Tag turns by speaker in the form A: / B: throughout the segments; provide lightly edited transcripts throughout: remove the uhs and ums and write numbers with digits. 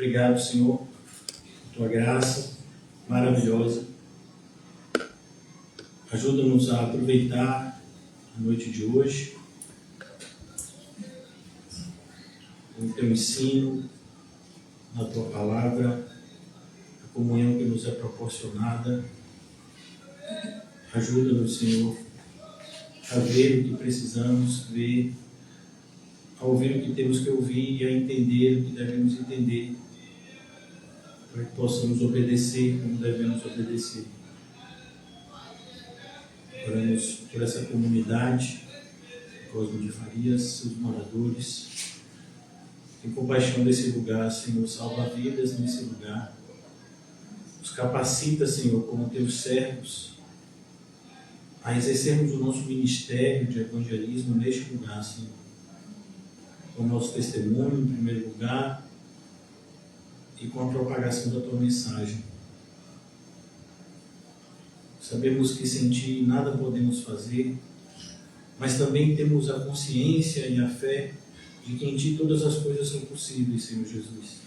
A: Obrigado, Senhor, por tua graça maravilhosa. Ajuda-nos a aproveitar a noite de hoje, o teu ensino, na tua palavra, a comunhão que nos é proporcionada. Ajuda-nos, Senhor, a ver o que precisamos ver, a ouvir o que temos que ouvir e a entender o que devemos entender, para que possamos obedecer como devemos obedecer. Oramos por essa comunidade, Cosmo de Farias, seus moradores. Tem compaixão desse lugar, Senhor, salva vidas nesse lugar. Nos capacita, Senhor, como teus servos, a exercermos o nosso ministério de evangelismo neste lugar, Senhor. Com o nosso testemunho, em primeiro lugar, e com a propagação da tua mensagem. Sabemos que sem ti nada podemos fazer, mas também temos a consciência e a fé de que em ti todas as coisas são possíveis, Senhor Jesus.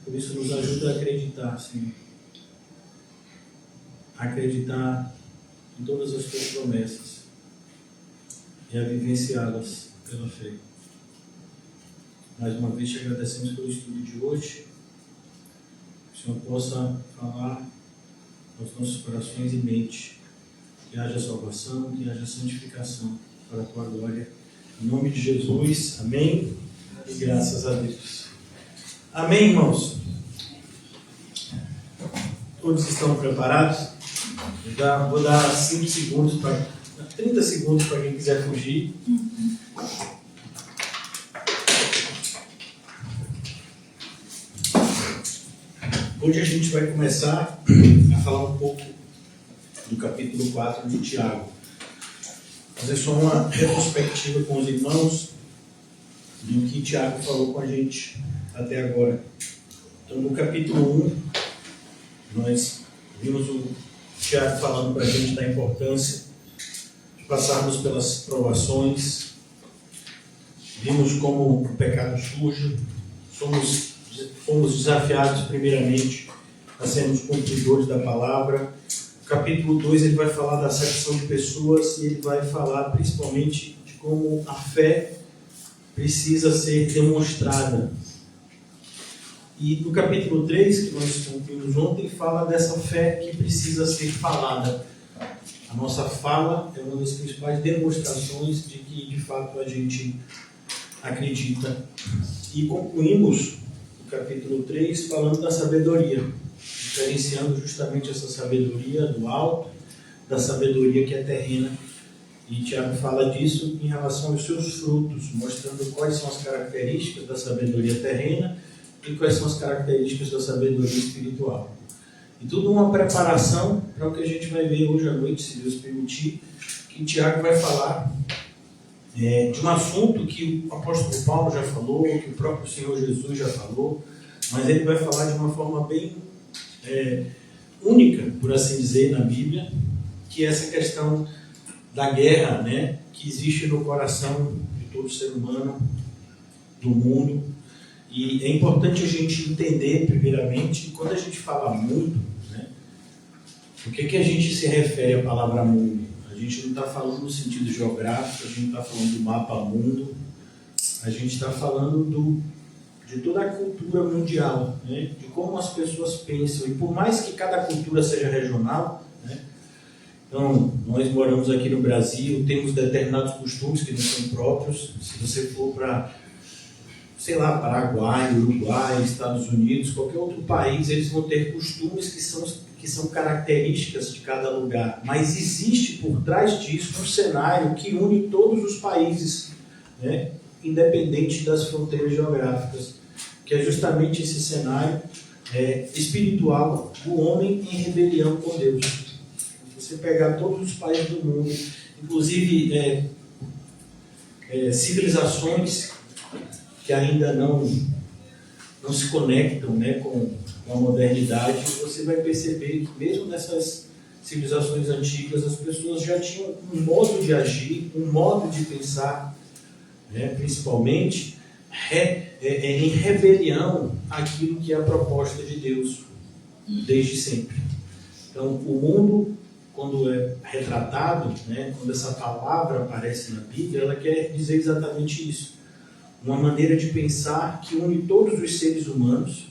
A: Por isso nos ajuda a acreditar, Senhor. A acreditar em todas as tuas promessas e a vivenciá-las pela fé. Mais uma vez te agradecemos pelo estudo de hoje. Que o Senhor possa falar aos nossos corações e mente. Que haja salvação, que haja santificação para a tua glória. Em nome de Jesus, amém. E graças a Deus. Amém, irmãos? Todos estão preparados? Vou dar 5 segundos, 30 segundos para quem quiser fugir. Hoje a gente vai começar a falar um pouco do capítulo 4 de Tiago. Fazer só uma retrospectiva com os irmãos do que Tiago falou com a gente até agora. Então, no capítulo 1, nós vimos o Tiago falando para a gente da importância de passarmos pelas provações. Vimos como o pecado surge. Fomos desafiados primeiramente a sermos cumpridores da palavra. No capítulo 2 ele vai falar da acepção de pessoas e ele vai falar principalmente de como a fé precisa ser demonstrada. E no capítulo 3, que nós concluímos ontem, fala dessa fé que precisa ser falada. A nossa fala é uma das principais demonstrações de que de fato a gente acredita. E concluímos o capítulo 3 falando da sabedoria, diferenciando justamente essa sabedoria do alto da sabedoria que é terrena. E Tiago fala disso em relação aos seus frutos, mostrando quais são as características da sabedoria terrena e quais são as características da sabedoria espiritual. E tudo uma preparação para o que a gente vai ver hoje à noite, se Deus permitir, que Tiago vai falar de um assunto que o apóstolo Paulo já falou, que o próprio Senhor Jesus já falou, mas ele vai falar de uma forma bem única, por assim dizer, na Bíblia, que é essa questão da guerra, né, que existe no coração de todo ser humano, do mundo. E é importante a gente entender, primeiramente, quando a gente fala mundo, né, o que a gente se refere à palavra mundo? A gente não está falando no sentido geográfico, a gente não está falando do mapa mundo, a gente está falando de toda a cultura mundial, né, de como as pessoas pensam. E por mais que cada cultura seja regional, né, então, nós moramos aqui no Brasil, temos determinados costumes que não são próprios. Se você for para, sei lá, Paraguai, Uruguai, Estados Unidos, qualquer outro país, eles vão ter costumes que são características de cada lugar. Mas existe por trás disso um cenário que une todos os países, né, independente das fronteiras geográficas, que é justamente esse cenário espiritual do homem em rebelião com Deus. Se você pegar todos os países do mundo, inclusive civilizações que ainda não se conectam, né, com a modernidade, você vai perceber que mesmo nessas civilizações antigas as pessoas já tinham um modo de agir, um modo de pensar, né, principalmente, em rebelião àquilo que é a proposta de Deus desde sempre. Então, o mundo, quando é retratado, né, quando essa palavra aparece na Bíblia, ela quer dizer exatamente isso. Uma maneira de pensar que une todos os seres humanos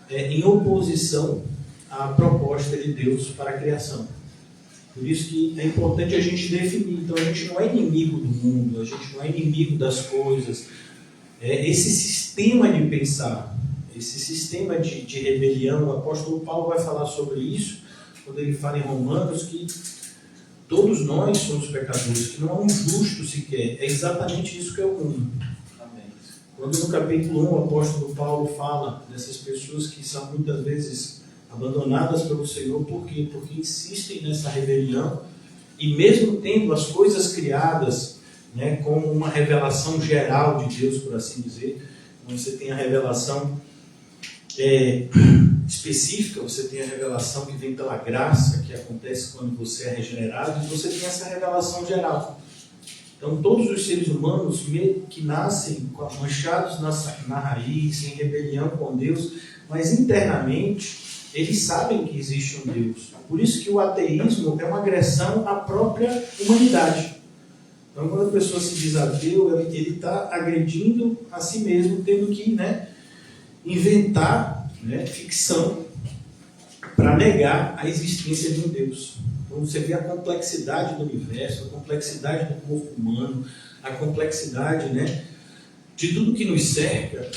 A: em oposição à proposta de Deus para a criação. Por isso que é importante a gente definir. Então, a gente não é inimigo do mundo, a gente não é inimigo das coisas. Esse sistema de pensar, esse sistema de rebelião, o apóstolo Paulo vai falar sobre isso, quando ele fala em Romanos, que todos nós somos pecadores, que não há um justo sequer. É exatamente isso que é o mundo. Quando no capítulo 1 o apóstolo Paulo fala dessas pessoas que são muitas vezes abandonadas pelo Senhor, por quê? Porque insistem nessa rebelião, e mesmo tendo as coisas criadas, né, como uma revelação geral de Deus, por assim dizer, quando você tem a revelação específica, você tem a revelação que vem pela graça, que acontece quando você é regenerado, e você tem essa revelação geral. Então, todos os seres humanos que nascem manchados na raiz, em rebelião com Deus, mas internamente, eles sabem que existe um Deus. Por isso que o ateísmo é uma agressão à própria humanidade. Então, quando a pessoa se diz ateu, ele está agredindo a si mesmo, tendo que, inventar, ficção para negar a existência de um Deus. Então você vê a complexidade do universo, a complexidade do corpo humano, a complexidade, de tudo que nos cerca,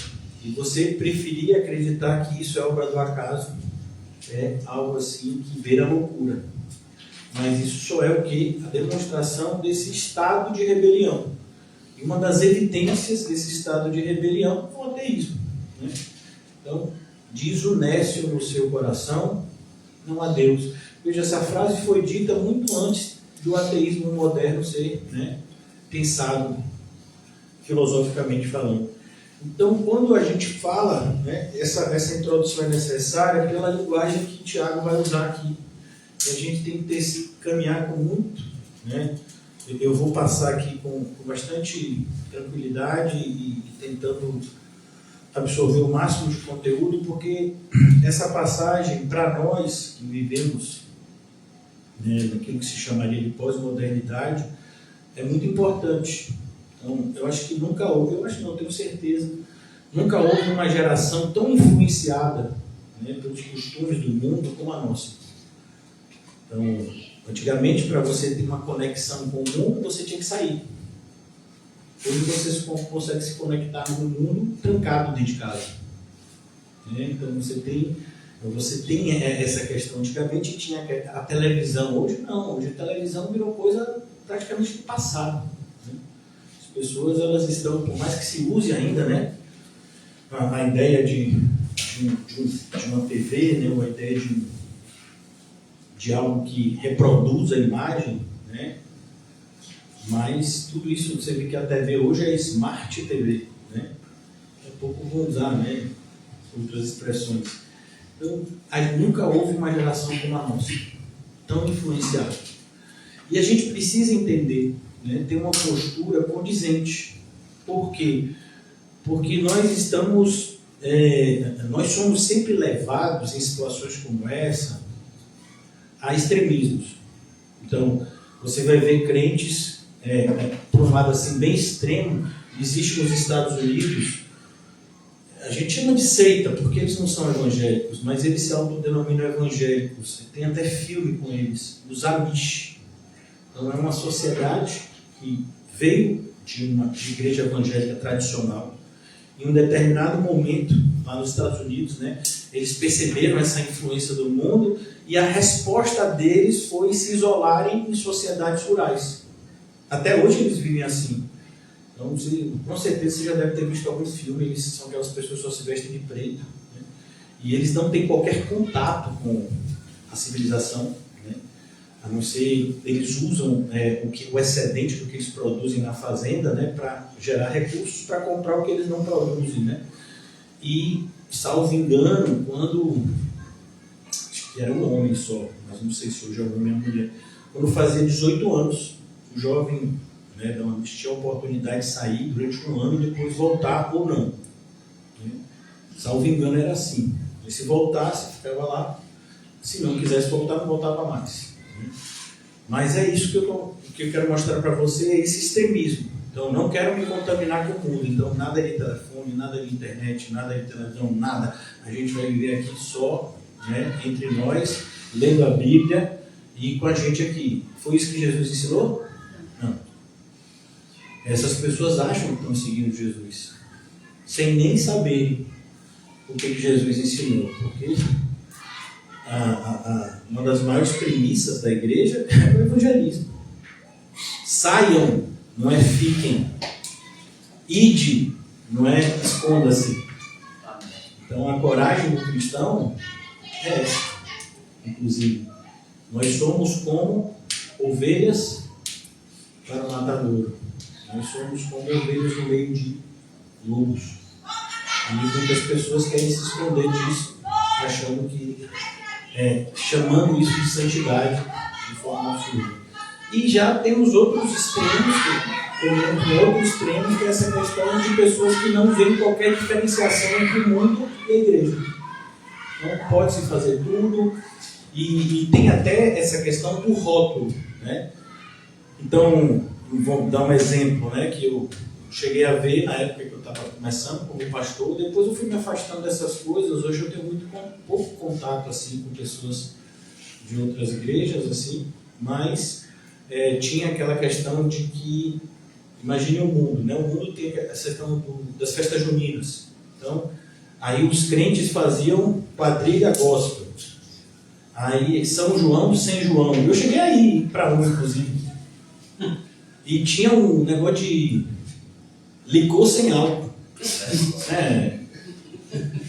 A: e você preferir acreditar que isso é obra do acaso, é algo assim que beira a loucura. Mas isso só é o quê? A demonstração desse estado de rebelião. E uma das evidências desse estado de rebelião é o ateísmo. Então, diz o nécio no seu coração, não há Deus. Veja, essa frase foi dita muito antes do ateísmo moderno ser pensado filosoficamente falando. Então, quando a gente fala, essa introdução é necessária pela linguagem que Tiago vai usar aqui. E a gente tem que caminhar com muito. Eu vou passar aqui com bastante tranquilidade e tentando absorver o máximo de conteúdo, porque essa passagem, para nós que vivemos naquilo que se chamaria de pós-modernidade, é muito importante. Então, eu acho que nunca houve, eu tenho certeza, nunca houve uma geração tão influenciada pelos costumes do mundo como a nossa. Então, antigamente, para você ter uma conexão com o mundo, você tinha que sair. Hoje você consegue se conectar no mundo trancado dentro de casa. Então você tem essa questão. Antigamente tinha a televisão, hoje não. Hoje a televisão virou coisa praticamente do passado. As pessoas, elas estão, por mais que se use ainda, a ideia de uma TV, uma ideia de algo que reproduz a imagem, mas tudo isso, você vê que a TV hoje é Smart TV, Daqui a pouco vou usar, outras expressões. Então, nunca houve uma geração como a nossa, tão influenciada. E a gente precisa entender, ter uma postura condizente. Por quê? Porque nós somos sempre levados em situações como essa a extremismos. Então, você vai ver crentes por um lado assim bem extremo. Existe nos Estados Unidos, a gente chama de seita porque eles não são evangélicos, mas eles se autodenominam evangélicos. Tem até filme com eles, os Amish. Então é uma sociedade que veio de igreja evangélica tradicional. Em um determinado momento lá nos Estados Unidos, eles perceberam essa influência do mundo, e a resposta deles foi se isolarem em sociedades rurais. Até hoje eles vivem assim. Então, com certeza você já deve ter visto alguns filmes. Eles são aquelas pessoas que só se vestem de preto, e eles não têm qualquer contato com a civilização, a não ser, eles usam o excedente do que eles produzem na fazenda, para gerar recursos para comprar o que eles não produzem, E, salvo engano, acho que era um homem só, mas não sei se hoje é um homem ou mulher, quando fazia 18 anos, o jovem, né? Então, eles tinham a oportunidade de sair durante um ano e depois voltar ou não. Né? Salvo engano, era assim. E se voltasse, ficava lá. Se não quisesse voltar, não voltava mais. Né? Mas é isso que eu quero mostrar para você, é esse extremismo. Então, não quero me contaminar com o mundo. Então, nada de telefone, nada de internet, nada de televisão, nada. A gente vai viver aqui só, né, entre nós, lendo a Bíblia e com a gente aqui. Foi isso que Jesus ensinou? Não. Essas pessoas acham que estão seguindo Jesus, sem nem saber o que Jesus ensinou. Porque uma das maiores premissas da igreja é o evangelismo. Saiam, não é fiquem. Ide, não é esconda-se. Então a coragem do cristão é essa. Inclusive, nós somos como ovelhas para o matadouro. Nós somos como ovelhas no meio de lobos. E muitas pessoas querem se esconder disso, achando que chamando isso de santidade de forma absoluta. E já temos outros extremos, outro extremo, que é essa questão de pessoas que não veem qualquer diferenciação entre o mundo e a igreja. Não pode se fazer tudo, e tem até essa questão do rótulo, né? Então, vou dar um exemplo, né, que eu cheguei a ver na época que eu estava começando como pastor. Depois eu fui me afastando dessas coisas. Hoje eu tenho pouco contato assim, com pessoas de outras igrejas, assim, mas tinha aquela questão de que, imagine o mundo, né? O mundo tem essa questão das festas juninas. Então, aí os crentes faziam quadrilha gospel. Aí São João sem João. Eu cheguei aí para um, inclusive. E tinha um negócio de licor sem álcool.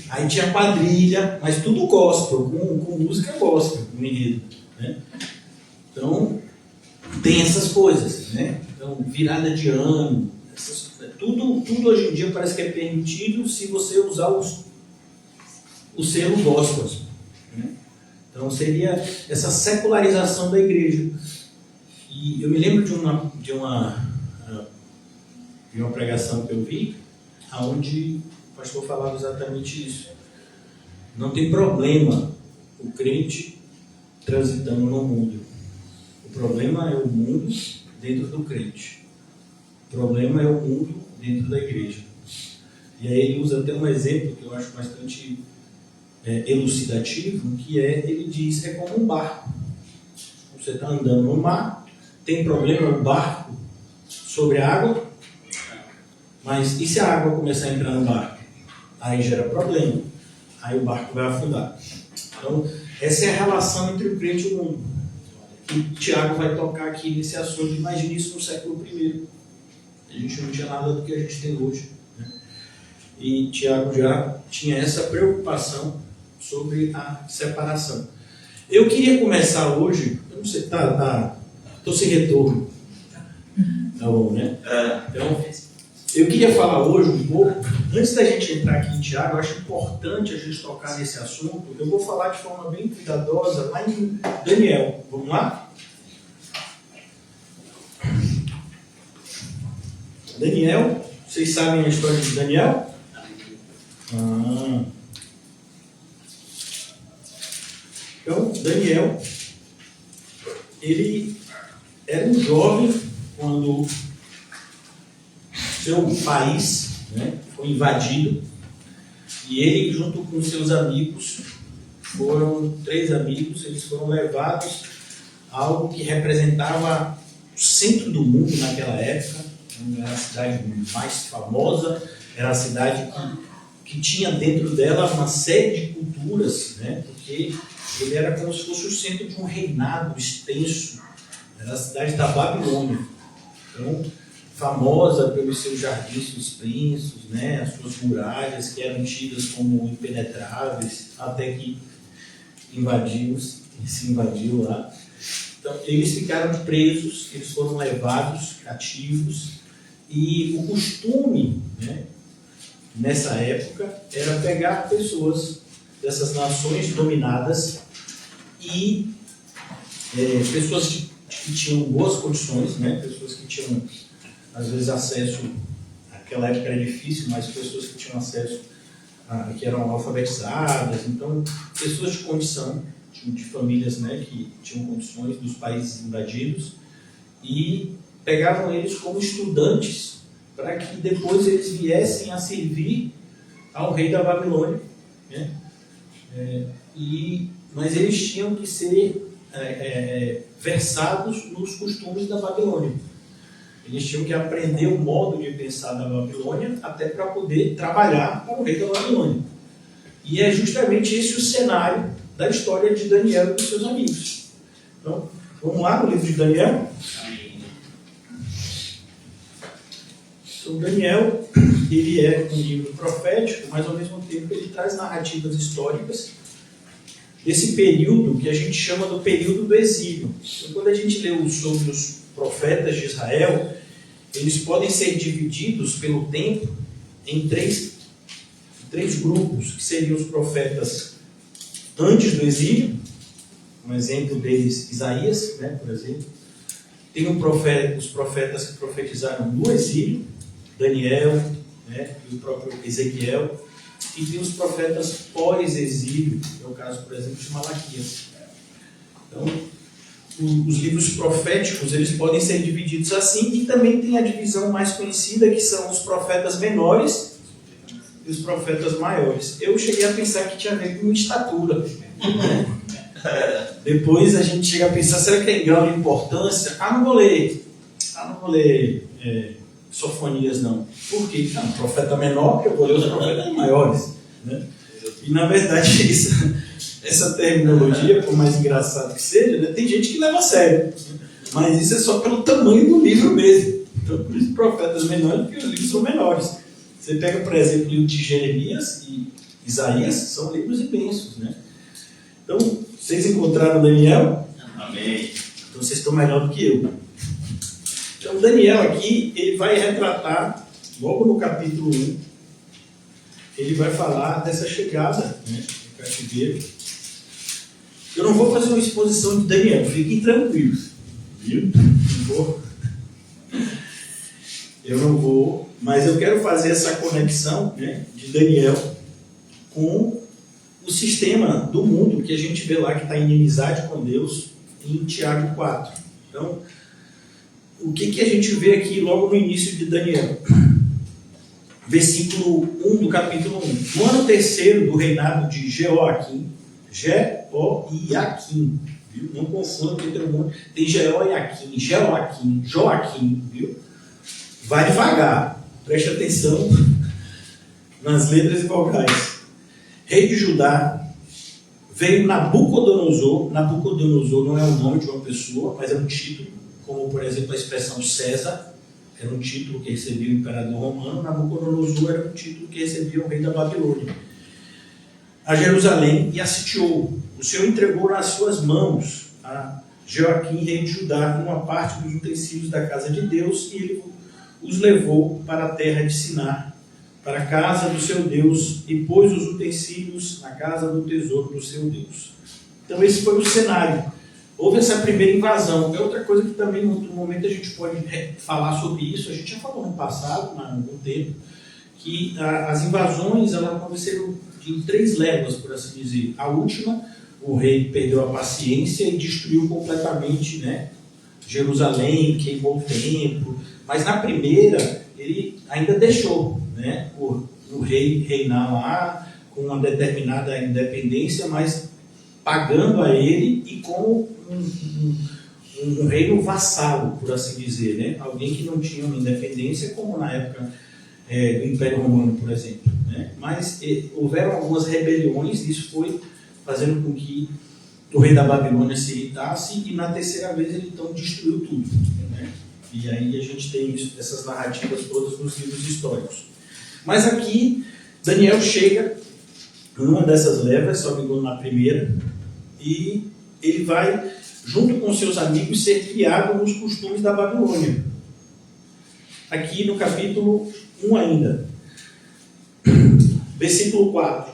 A: Aí tinha quadrilha, mas tudo gospel, com música gospel, com menino, né? Então, tem essas coisas, né? Então, virada de ano, tudo hoje em dia parece que é permitido se você usar o selo gospel, né? Então, seria essa secularização da igreja. E eu me lembro de uma pregação que eu vi, onde o pastor falava exatamente isso. Não tem problema o crente transitando no mundo. O problema é o mundo dentro do crente. O problema é o mundo dentro da igreja. E aí ele usa até um exemplo que eu acho bastante elucidativo, que ele diz, é como um barco. Você está andando no mar, tem problema o barco sobre a água, mas e se a água começar a entrar no barco? Aí gera problema, aí o barco vai afundar. Então, essa é a relação entre o crente e o mundo. E Tiago vai tocar aqui nesse assunto. Imagine isso no século I. A gente não tinha nada do que a gente tem hoje, né? E Tiago já tinha essa preocupação sobre a separação. Eu queria começar hoje, eu não sei, estou sem retorno. Tá bom, né? Então, eu queria falar hoje um pouco, antes da gente entrar aqui em Tiago, eu acho importante a gente tocar nesse assunto. Eu vou falar de forma bem cuidadosa lá em Daniel. Vamos lá? Daniel, vocês sabem a história de Daniel? Então, Daniel, ele era um jovem quando seu país, né, foi invadido, e ele, junto com seus amigos, três amigos, eles foram levados a algo que representava o centro do mundo naquela época. Era a cidade mais famosa, era a cidade que tinha dentro dela uma série de culturas, né, porque ele era como se fosse o centro de um reinado extenso. Era a cidade da Babilônia. Então, famosa pelos seus jardins suspensos, né, as suas muralhas que eram tidas como impenetráveis, até que se invadiu lá. Então, eles ficaram presos, eles foram levados cativos, e o costume, né, nessa época era pegar pessoas dessas nações dominadas e pessoas que tinham boas condições, né, pessoas que tinham às vezes acesso, naquela época era difícil, mas pessoas que tinham acesso, que eram alfabetizadas, então pessoas de condição, de famílias, né, que tinham condições dos países invadidos, e pegavam eles como estudantes para que depois eles viessem a servir ao rei da Babilônia, né? Mas eles tinham que ser versados nos costumes da Babilônia. Eles tinham que aprender o modo de pensar da Babilônia até para poder trabalhar com o rei da Babilônia. E é justamente esse o cenário da história de Daniel e dos seus amigos. Então, vamos lá no livro de Daniel. Então, Daniel, ele é um livro profético, mas ao mesmo tempo ele traz narrativas históricas desse período que a gente chama do período do exílio. Então, quando a gente lê sobre os profetas de Israel, eles podem ser divididos pelo tempo em três grupos, que seriam os profetas antes do exílio, um exemplo deles, Isaías, né, por exemplo. Tem os profetas que profetizaram no exílio, Daniel, né, e o próprio Ezequiel. E tem os profetas pós-exílio, que é o caso, por exemplo, de Malaquias. Então, os livros proféticos, eles podem ser divididos assim, e também tem a divisão mais conhecida, que são os profetas menores e os profetas maiores. Eu cheguei a pensar que tinha a ver com estatura, né? Depois a gente chega a pensar, será que é em grau de importância? Não vou ler Sofonias, não. Por quê? Não, profeta menor, eu vou ler os profetas maiores, né? E na verdade essa terminologia, por mais engraçado que seja, né, tem gente que leva a sério, mas isso é só pelo tamanho do livro mesmo. Então, por isso, profetas menores, porque os livros são menores. Você pega, por exemplo, o livro de Jeremias e Isaías, são livros imensos, né? Então, vocês encontraram Daniel? Amém. Então, vocês estão melhor do que eu. Então, Daniel aqui, ele vai retratar, logo no capítulo 1, ele vai falar dessa chegada, né, do cativeiro. Eu não vou fazer uma exposição de Daniel, fiquem tranquilos, viu? Eu não vou, mas eu quero fazer essa conexão, né, de Daniel com o sistema do mundo que a gente vê lá, que está em inimizade com Deus, em Tiago 4. Então, o que a gente vê aqui logo no início de Daniel? Versículo 1 do capítulo 1. No ano terceiro do reinado de Jeoaquim, viu? Não confunda, porque tem Jeoaquim, Joaquim, viu? Vai devagar, preste atenção nas letras e vogais. Rei de Judá, veio Nabucodonosor. Nabucodonosor não é o nome de uma pessoa, mas é um título, como por exemplo a expressão César, era um título que recebia o imperador romano. Nabucodonosor era um título que recebia o rei da Babilônia. A Jerusalém e a sitiou. O Senhor entregou nas suas mãos a Joaquim, rei de Judá, uma parte dos utensílios da casa de Deus, e ele os levou para a terra de Sinar, para a casa do seu Deus, e pôs os utensílios na casa do tesouro do seu Deus. Então esse foi o cenário. Houve essa primeira invasão. É outra coisa que também, em outro momento, a gente pode falar sobre isso. A gente já falou no passado, há algum tempo, que as invasões elas aconteceram em 3 léguas, por assim dizer. A última, o rei perdeu a paciência e destruiu completamente, né, Jerusalém, queimou o templo. Mas na primeira, ele ainda deixou, né, o rei reinar lá com uma determinada independência, mas pagando a ele e como um reino vassalo, por assim dizer, né? Alguém que não tinha uma independência, como na época do Império Romano, por exemplo, né? Mas houveram algumas rebeliões, e isso foi fazendo com que o rei da Babilônia se irritasse, e na terceira vez ele então destruiu tudo, né? E aí a gente tem essas narrativas todas nos livros históricos. Mas aqui, Daniel chega numa dessas levas, só me engano na primeira, e ele vai, junto com seus amigos, ser criado nos costumes da Babilônia. Aqui no capítulo 1 ainda. Versículo 4.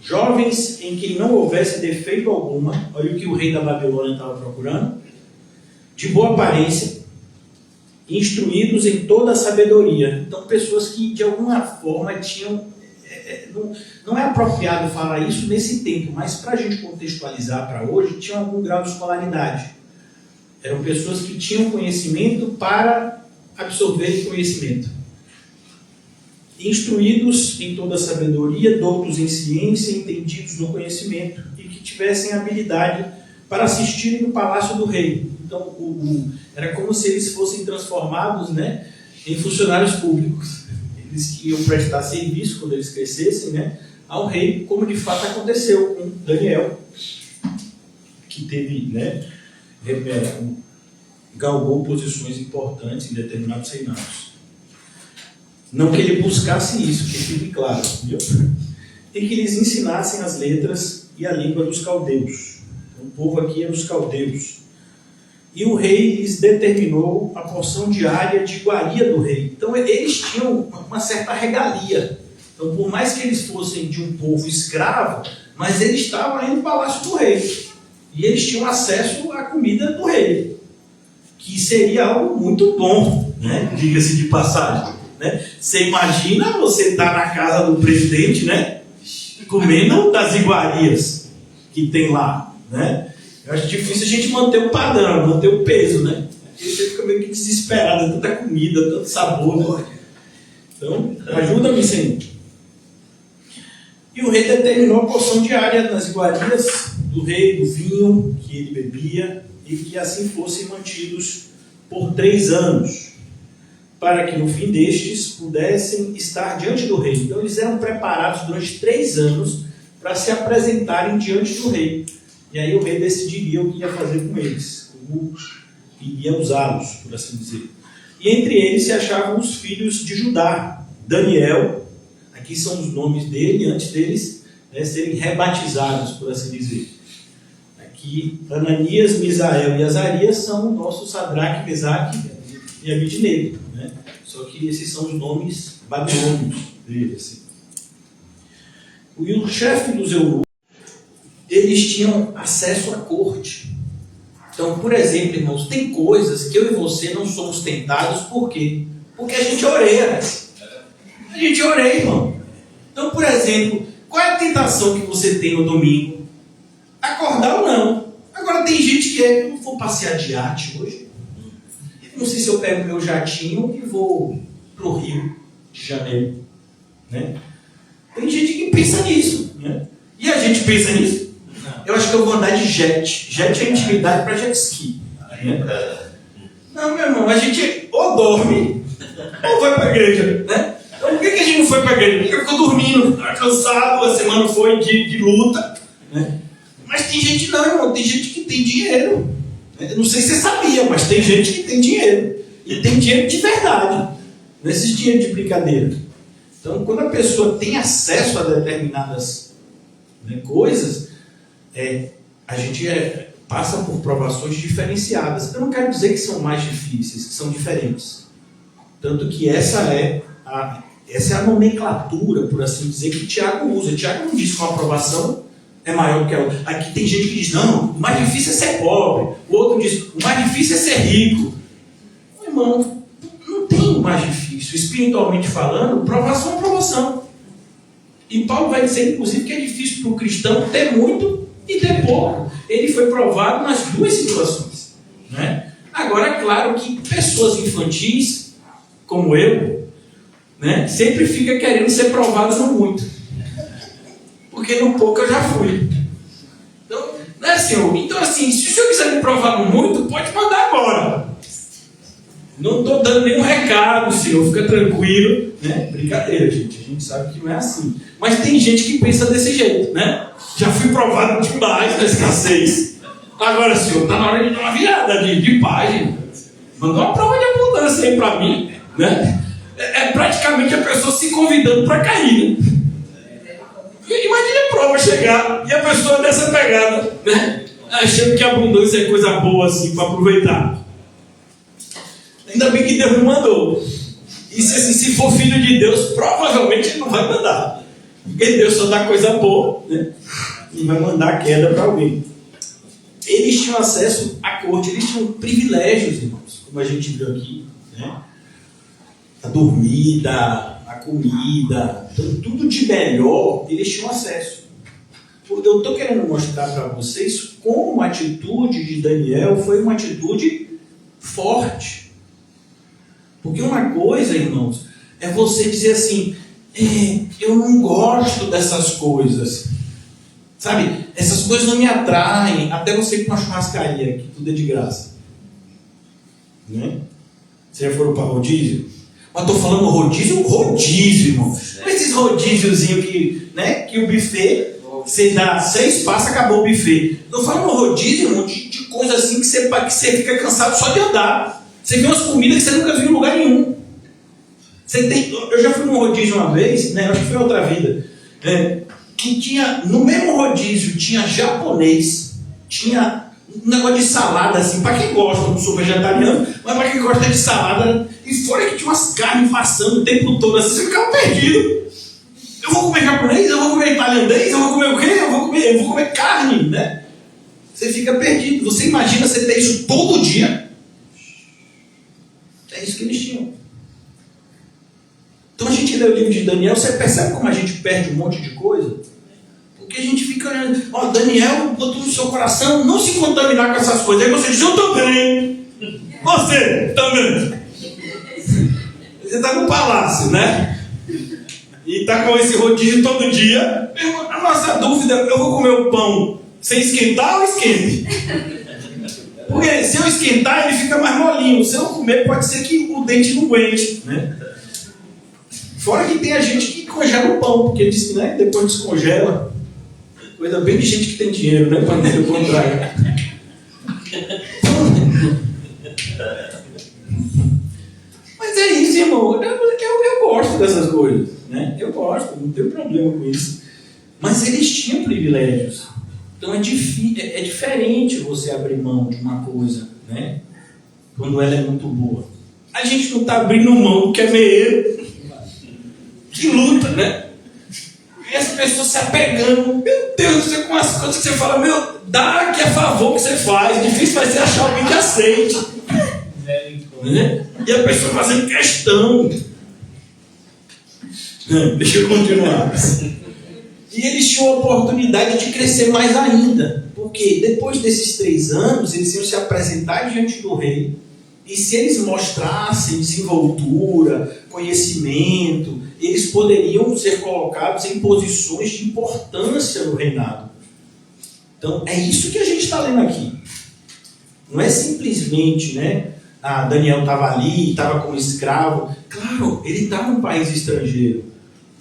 A: Jovens em quem não houvesse defeito alguma, olha o que o rei da Babilônia estava procurando, de boa aparência, instruídos em toda a sabedoria. Então, pessoas que de alguma forma tinham... Não é apropriado falar isso nesse tempo, mas para a gente contextualizar para hoje, tinham algum grau de escolaridade. Eram pessoas que tinham conhecimento para absorver conhecimento. Instruídos em toda a sabedoria, doutos em ciência, entendidos no conhecimento, e que tivessem habilidade para assistirem no palácio do rei. Então, era como se eles fossem transformados, né, em funcionários públicos. Eles que iam prestar serviço, quando eles crescessem, né, ao rei, como de fato aconteceu com Daniel, que teve, né, galgou posições importantes em determinados reinados. Não que ele buscasse isso, que fique claro, viu? E que lhes ensinassem as letras e a língua dos caldeus. O povo aqui é dos caldeus. E o rei lhes determinou a porção diária de iguaria do rei. Então eles tinham uma certa regalia. Então, por mais que eles fossem de um povo escravo, mas eles estavam ali no palácio do rei. E eles tinham acesso à comida do rei, que seria algo muito bom, né? Diga-se de passagem. Né? Você imagina você estar na casa do presidente, né? Comendo das iguarias que tem lá, né? Eu acho difícil a gente manter o padrão, manter o peso, né? Porque você fica meio que desesperado, tanta comida, tanto sabor, né? Então, ajuda-me, Senhor. E o rei determinou a porção diária das iguarias do rei, do vinho que ele bebia, e que assim fossem mantidos por 3 anos, para que no fim destes pudessem estar diante do rei. Então eles eram preparados durante 3 anos para se apresentarem diante do rei. E aí o rei decidiria o que ia fazer com eles, como iria usá-los, por assim dizer. E entre eles se achavam os filhos de Judá, Daniel, aqui são os nomes dele, antes deles, né, serem rebatizados, por assim dizer. Aqui, Ananias, Misael e Azarias são o nosso Sadraque, Mesaque e Abidnego, né? Só que esses são os nomes babilônios dele, assim. E o chefe dos eunucos, eles tinham acesso à corte. Então, por exemplo, irmãos, tem coisas que eu e você não somos tentados, por quê? Porque a gente oreia. A gente oreia, irmão. Então, por exemplo, qual é a tentação que você tem no domingo? Acordar ou não. Agora, tem gente que eu não vou passear de iate hoje. Não sei se eu pego meu jatinho e vou para o Rio de Janeiro. Né? Tem gente que pensa nisso. Né? E a gente pensa nisso? Eu acho que eu vou andar de jet. Jet é intimidade para jet ski. Né? Não, meu irmão, a gente ou dorme ou vai para a igreja. Né? Então, por que a gente não foi para a igreja? Porque ficou dormindo, tá cansado, a semana foi de luta. Né? Mas tem gente não, irmão. Tem gente que tem dinheiro. Eu não sei se você sabia, mas tem gente que tem dinheiro. E tem dinheiro de verdade. Nesses dinheiros de brincadeira. Então, quando a pessoa tem acesso a determinadas, né, coisas, a gente passa por provações diferenciadas. Eu não quero dizer que são mais difíceis, que são diferentes. Tanto que essa é a nomenclatura, por assim dizer, que Tiago usa. Tiago não diz que uma aprovação é maior do que a outra. Aqui tem gente que diz, não, o mais difícil é ser pobre. O outro diz, o mais difícil é ser rico. Meu irmão, não tem o mais difícil. Espiritualmente falando, provação é provação. E Paulo vai dizer, inclusive, que é difícil para o cristão ter muito e ter pouco. Ele foi provado nas 2 situações. Né? Agora, é claro que pessoas infantis, como eu, né, sempre fica querendo ser provadas no muito. Porque no pouco eu já fui. Então, né, Senhor? Então, assim, se o Senhor quiser me provar no muito, pode mandar agora. Não estou dando nenhum recado, Senhor, fica tranquilo. Né? Brincadeira, gente. A gente sabe que não é assim. Mas tem gente que pensa desse jeito, né? Já fui provado demais na escassez. Agora, Senhor, está na hora de dar uma virada de página. Mandou uma prova de abundância aí para mim. Né? É praticamente a pessoa se convidando para cair, né? Imagina a prova chegar e a pessoa nessa pegada, né? Achando que a abundância é coisa boa assim para aproveitar. Ainda bem que Deus não mandou. E se for filho de Deus, provavelmente ele não vai mandar. Porque Deus só dá coisa boa, né? E vai mandar queda para alguém. Eles tinham acesso à corte, eles tinham privilégios, irmãos, como a gente viu aqui. né? A dormida, a comida, então, tudo de melhor eles tinham acesso. Eu estou querendo mostrar para vocês como a atitude de Daniel foi uma atitude forte. Porque uma coisa, irmãos, é você dizer assim, eu não gosto dessas coisas. Sabe, essas coisas não me atraem, até você ir para uma churrascaria, que tudo é de graça. Né? Vocês já foram para rodízio? Mas estou falando rodízio, irmão. Não é esses rodíziozinhos que o buffet... Você dá 6 passos, acabou o buffet. Estou falando rodízio, irmão, de coisa assim que você fica cansado só de andar. Você vê umas comidas que você nunca viu em lugar nenhum. Eu já fui num rodízio uma vez, né, acho que foi outra vida, que tinha, no mesmo rodízio, tinha japonês, tinha um negócio de salada, assim, para quem gosta, eu não sou vegetariano, mas para quem gosta de salada, e fora que tinha umas carnes passando o tempo todo, assim, você ficava perdido. Eu vou comer japonês, eu vou comer tailandês, eu vou comer o quê? Eu vou comer carne, né? Você fica perdido. Você imagina você ter isso todo dia? É isso que eles tinham. Então a gente lê o livro de Daniel, você percebe como a gente perde um monte de coisa? Porque a gente fica olhando, Daniel botou no seu coração não se contaminar com essas coisas. Aí você diz, eu também. Você também. Você está no palácio, né? E está com esse rodízio todo dia. A nossa dúvida, eu vou comer o pão sem esquentar ou esquente? Porque se eu esquentar, ele fica mais molinho. Se eu comer, pode ser que o dente não aguente, né? Fora que tem a gente que congela o pão, porque diz que, né, depois descongela. Coisa bem de gente que tem dinheiro, né? Para dizer o contrário. Mas é isso, irmão. Eu gosto dessas coisas, né? Eu gosto, não tenho problema com isso. Mas eles tinham privilégios. Então é diferente você abrir mão de uma coisa, né? Quando ela é muito boa. A gente não está abrindo mão, quer ver ele. Que luta, né? E as pessoas se apegando. Meu Deus, você com as coisas que você fala, dá que é favor que você faz. Difícil vai ser achar alguém que aceite. Né? E a pessoa fazendo questão. Deixa eu continuar. E eles tinham a oportunidade de crescer mais ainda. Porque depois desses 3 anos, eles iam se apresentar diante do rei. E se eles mostrassem desenvoltura, conhecimento, eles poderiam ser colocados em posições de importância no reinado. Então, é isso que a gente está lendo aqui. Não é simplesmente, né? Daniel estava ali, estava como escravo. Claro, ele está num país estrangeiro.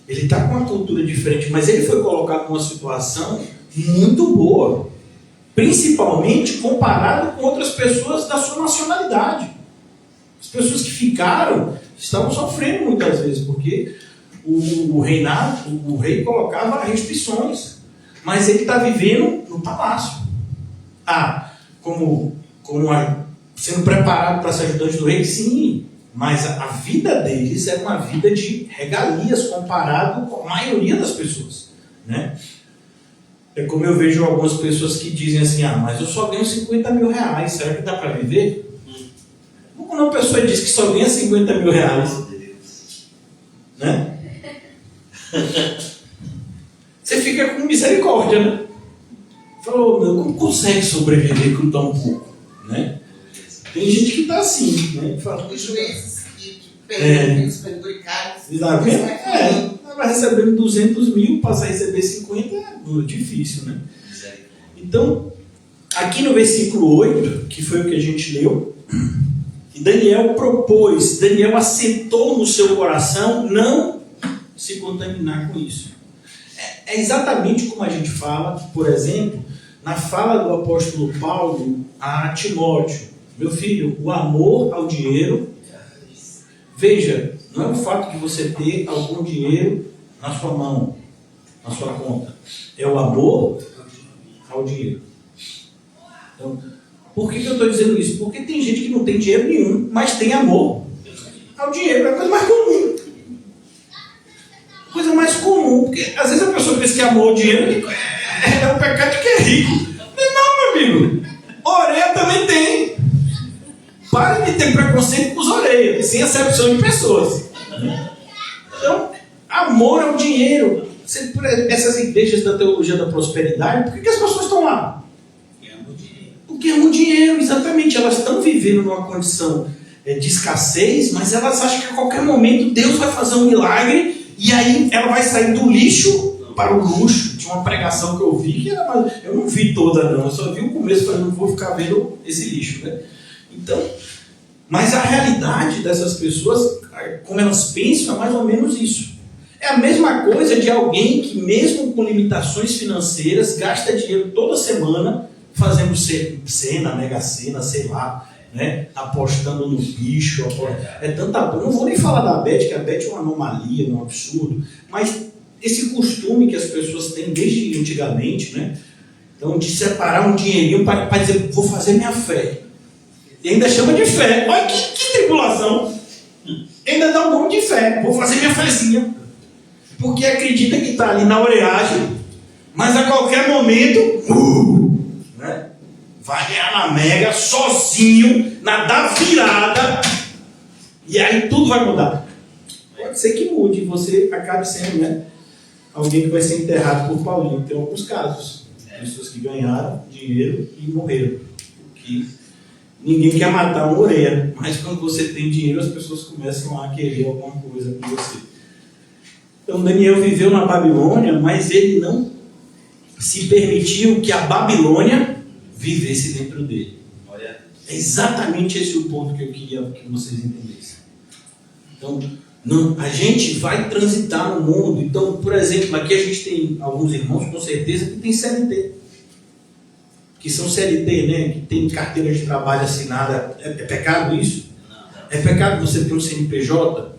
A: Ele está com uma cultura diferente, mas ele foi colocado numa situação muito boa. Principalmente comparado com outras pessoas da sua nacionalidade. As pessoas que ficaram estavam sofrendo muitas vezes, porque o rei colocava restrições. Mas ele está vivendo no palácio. Sendo preparado para ser ajudante do rei, sim. Mas a vida deles era uma vida de regalias comparado com a maioria das pessoas, né? É como eu vejo algumas pessoas que dizem assim, mas eu só ganho 50 mil reais, será que dá para viver? Quando uma pessoa diz que só ganha 50 mil reais, né? Você fica com misericórdia, né? Falou, como consegue sobreviver com tão pouco, né? Tem gente que está assim, né? Fala,
B: os juízes que perdem os penduricários.
A: Exatamente. Vai recebendo 200 mil, passar a receber 50 é difícil, né? Então, aqui no versículo 8, que foi o que a gente leu, Daniel assentou no seu coração não se contaminar com isso. É exatamente como a gente fala, por exemplo, na fala do apóstolo Paulo a Timóteo. Meu filho, o amor ao dinheiro, veja, não é o fato de você ter algum dinheiro na sua mão, na sua conta. É o amor ao dinheiro. Então, por que eu estou dizendo isso? Porque tem gente que não tem dinheiro nenhum, mas tem amor ao dinheiro. É a coisa mais comum. Coisa mais comum. Porque às vezes a pessoa pensa que amor ao dinheiro é um pecado de que é rico. Não, meu amigo. Orelha também tem. Para de ter preconceito com os orei, sem acepção de pessoas. Então, amor ao dinheiro. Essas igrejas da teologia da prosperidade, por que as pessoas estão lá? Porque amam dinheiro, exatamente. Elas estão vivendo numa condição de escassez, mas elas acham que a qualquer momento Deus vai fazer um milagre e aí ela vai sair do lixo para o luxo. Tinha uma pregação que eu vi, que era, eu não vi toda não, eu só vi o começo, falei, não vou ficar vendo esse lixo, né? Então, mas a realidade dessas pessoas, como elas pensam, é mais ou menos isso. É a mesma coisa de alguém que, mesmo com limitações financeiras, gasta dinheiro toda semana fazendo cena, mega cena, sei lá, né? Apostando no bicho. É tanta. Não vou nem falar da Beth, que a Beth é uma anomalia, um absurdo, mas esse costume que as pessoas têm desde antigamente, né? Então, de separar um dinheirinho para dizer, vou fazer minha fé. E ainda chama de fé. Olha que tribulação. Ainda dá um nome de fé. Vou fazer minha fezinha. Porque acredita que está ali na oreagem, mas a qualquer momento, né, vai ganhar na mega, sozinho, na da virada, e aí tudo vai mudar. Pode ser que mude, você acabe sendo, né, alguém que vai ser enterrado por Paulinho. Tem alguns casos, pessoas que ganharam dinheiro e morreram. Porque ninguém quer matar uma orelha, mas quando você tem dinheiro, as pessoas começam a querer alguma coisa com você. Então Daniel viveu na Babilônia, mas ele não se permitiu que a Babilônia vivesse dentro dele. É exatamente esse o ponto que eu queria que vocês entendessem. Então, não, a gente vai transitar no mundo. Então, por exemplo, aqui a gente tem alguns irmãos, com certeza, que tem CLT. Que são CLT, né? Que tem carteira de trabalho assinada. É pecado isso? É pecado você ter um CNPJ?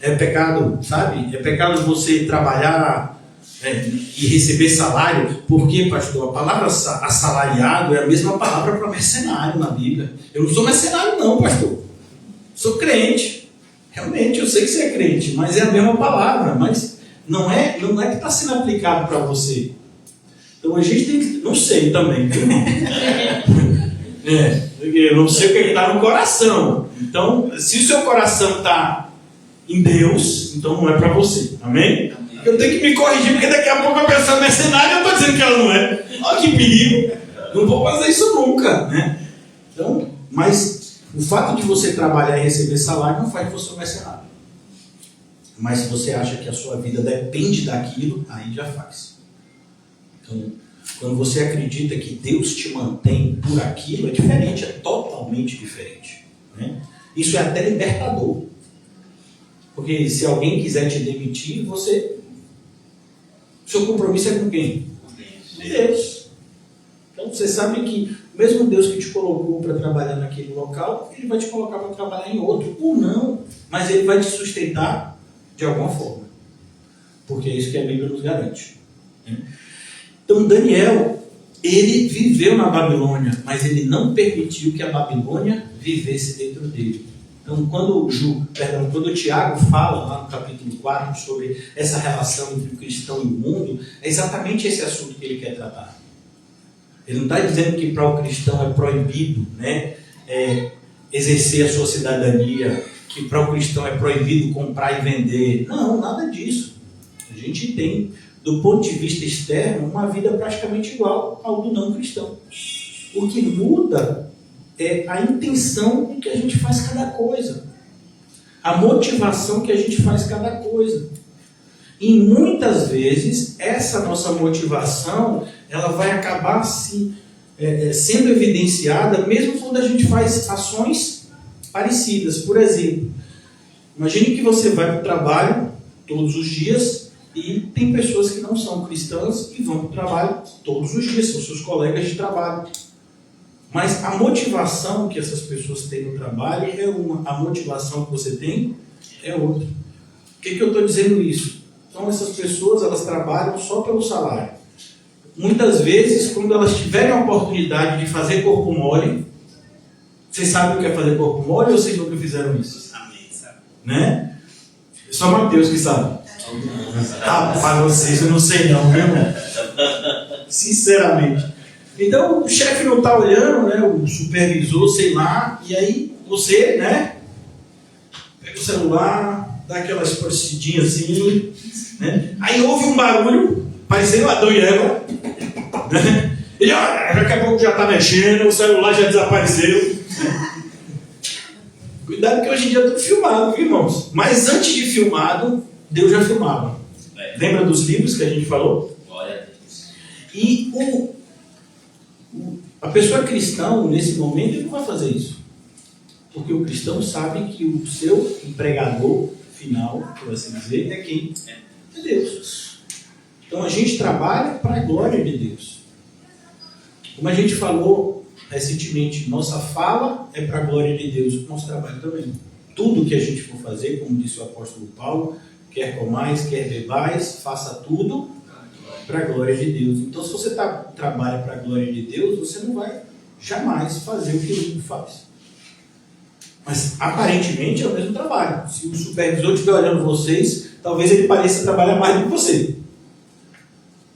A: É pecado, sabe? É pecado você trabalhar e receber salário. Por quê, pastor? A palavra assalariado é a mesma palavra para mercenário na Bíblia. Eu não sou mercenário não, pastor. Sou crente. Realmente, eu sei que você é crente, mas é a mesma palavra. Mas não é que está sendo aplicado para você. Então a gente tem que... Não sei também, viu? Eu não sei o que está no coração. Então, se o seu coração está em Deus, então não é para você. Amém? Eu tenho que me corrigir, porque daqui a pouco a pessoa é mercenária, eu estou dizendo que ela não é. Olha que perigo. Não vou fazer isso nunca, né? Então, mas o fato de você trabalhar e receber salário não faz que você é mercenário. Mas se você acha que a sua vida depende daquilo, aí já faz. Então, quando você acredita que Deus te mantém por aquilo, é diferente, é totalmente diferente, né? Isso é até libertador. Porque se alguém quiser te demitir, seu compromisso é com quem? Com Deus. Então você sabe que mesmo Deus que te colocou para trabalhar naquele local, Ele vai te colocar para trabalhar em outro, ou não, mas Ele vai te sustentar de alguma forma. Porque é isso que a Bíblia nos garante, né? Então Daniel, ele viveu na Babilônia, mas ele não permitiu que a Babilônia vivesse dentro dele. Então, quando o Tiago fala lá no capítulo 4 sobre essa relação entre o cristão e o mundo, é exatamente esse assunto que ele quer tratar. Ele não está dizendo que para o cristão é proibido, né, exercer a sua cidadania, que para o cristão é proibido comprar e vender. Não, nada disso. A gente tem, do ponto de vista externo, uma vida praticamente igual ao do não cristão. O que muda é a intenção com que a gente faz cada coisa, a motivação que a gente faz cada coisa. E muitas vezes essa nossa motivação ela vai acabar sendo evidenciada mesmo quando a gente faz ações parecidas. Por exemplo, imagine que você vai para o trabalho todos os dias e tem pessoas que não são cristãs e vão para o trabalho todos os dias, são seus colegas de trabalho. Mas a motivação que essas pessoas têm no trabalho é uma, a motivação que você tem é outra. Por que eu estou dizendo isso? Então essas pessoas, elas trabalham só pelo salário. Muitas vezes, quando elas tiverem a oportunidade de fazer corpo mole, vocês sabem o que é fazer corpo mole ou vocês nunca fizeram isso?
B: Amém, sabe?
A: Né? Só Mateus que sabe. Para vocês, eu não sei não, viu? Sinceramente. Então o chefe não está olhando, né? O supervisor, sei lá, e aí você, né? Pega o celular, dá aquela esforcidinha assim, né? Aí ouve um barulho, parecendo Adão e Eva, né? E olha, daqui a pouco já está mexendo, o celular já desapareceu. Cuidado que hoje em dia é tudo filmado, viu, irmãos? Mas antes de filmado, Deus já filmava. Lembra dos livros que a gente falou?
C: Glória a Deus.
A: E a pessoa cristã, nesse momento, ele não vai fazer isso. Porque o cristão sabe que o seu empregador final, por assim dizer, é quem? É Deus. Então a gente trabalha para a glória de Deus. Como a gente falou recentemente, nossa fala é para a glória de Deus, o nosso trabalho também. Tudo que a gente for fazer, como disse o apóstolo Paulo, quer comais, quer bebais, faça tudo para a glória de Deus. Então, se você trabalha para a glória de Deus, você não vai jamais fazer o que o mundo faz. Mas, aparentemente, é o mesmo trabalho. Se o supervisor estiver olhando vocês, talvez ele pareça trabalhar mais do que você.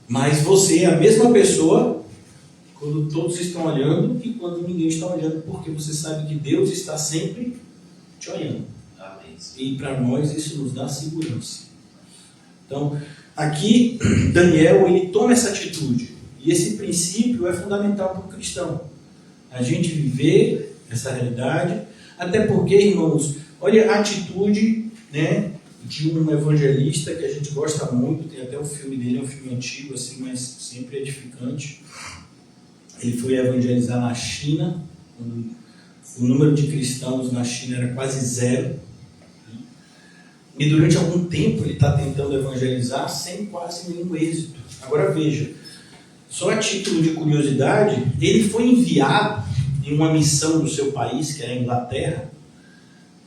A: Mas você é a mesma pessoa quando todos estão olhando e quando ninguém está olhando, porque você sabe que Deus está sempre te olhando.
C: Amém.
A: E para nós isso nos dá segurança. Então, aqui, Daniel, ele toma essa atitude. E esse princípio é fundamental para o cristão. A gente viver essa realidade, até porque, irmãos, olha a atitude, né, de um evangelista que a gente gosta muito, tem até o filme dele, é um filme antigo, assim, mas sempre edificante. Ele foi evangelizar na China, quando o número de cristãos na China era quase zero. E durante algum tempo ele está tentando evangelizar sem quase nenhum êxito. Agora veja, só a título de curiosidade, ele foi enviado em uma missão do seu país, que era a Inglaterra,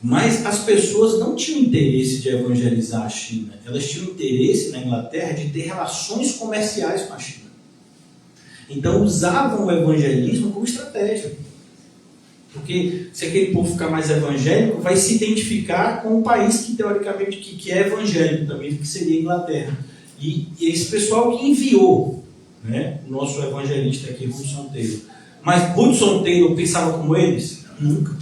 A: mas as pessoas não tinham interesse de evangelizar a China. Elas tinham interesse na Inglaterra de ter relações comerciais com a China. Então usavam o evangelismo como estratégia. Porque se aquele povo ficar mais evangélico, vai se identificar com um país que teoricamente que é evangélico também, que seria a Inglaterra. E esse pessoal que enviou, né, o nosso evangelista aqui, Hudson Taylor. Mas Hudson Taylor pensava como eles? Nunca.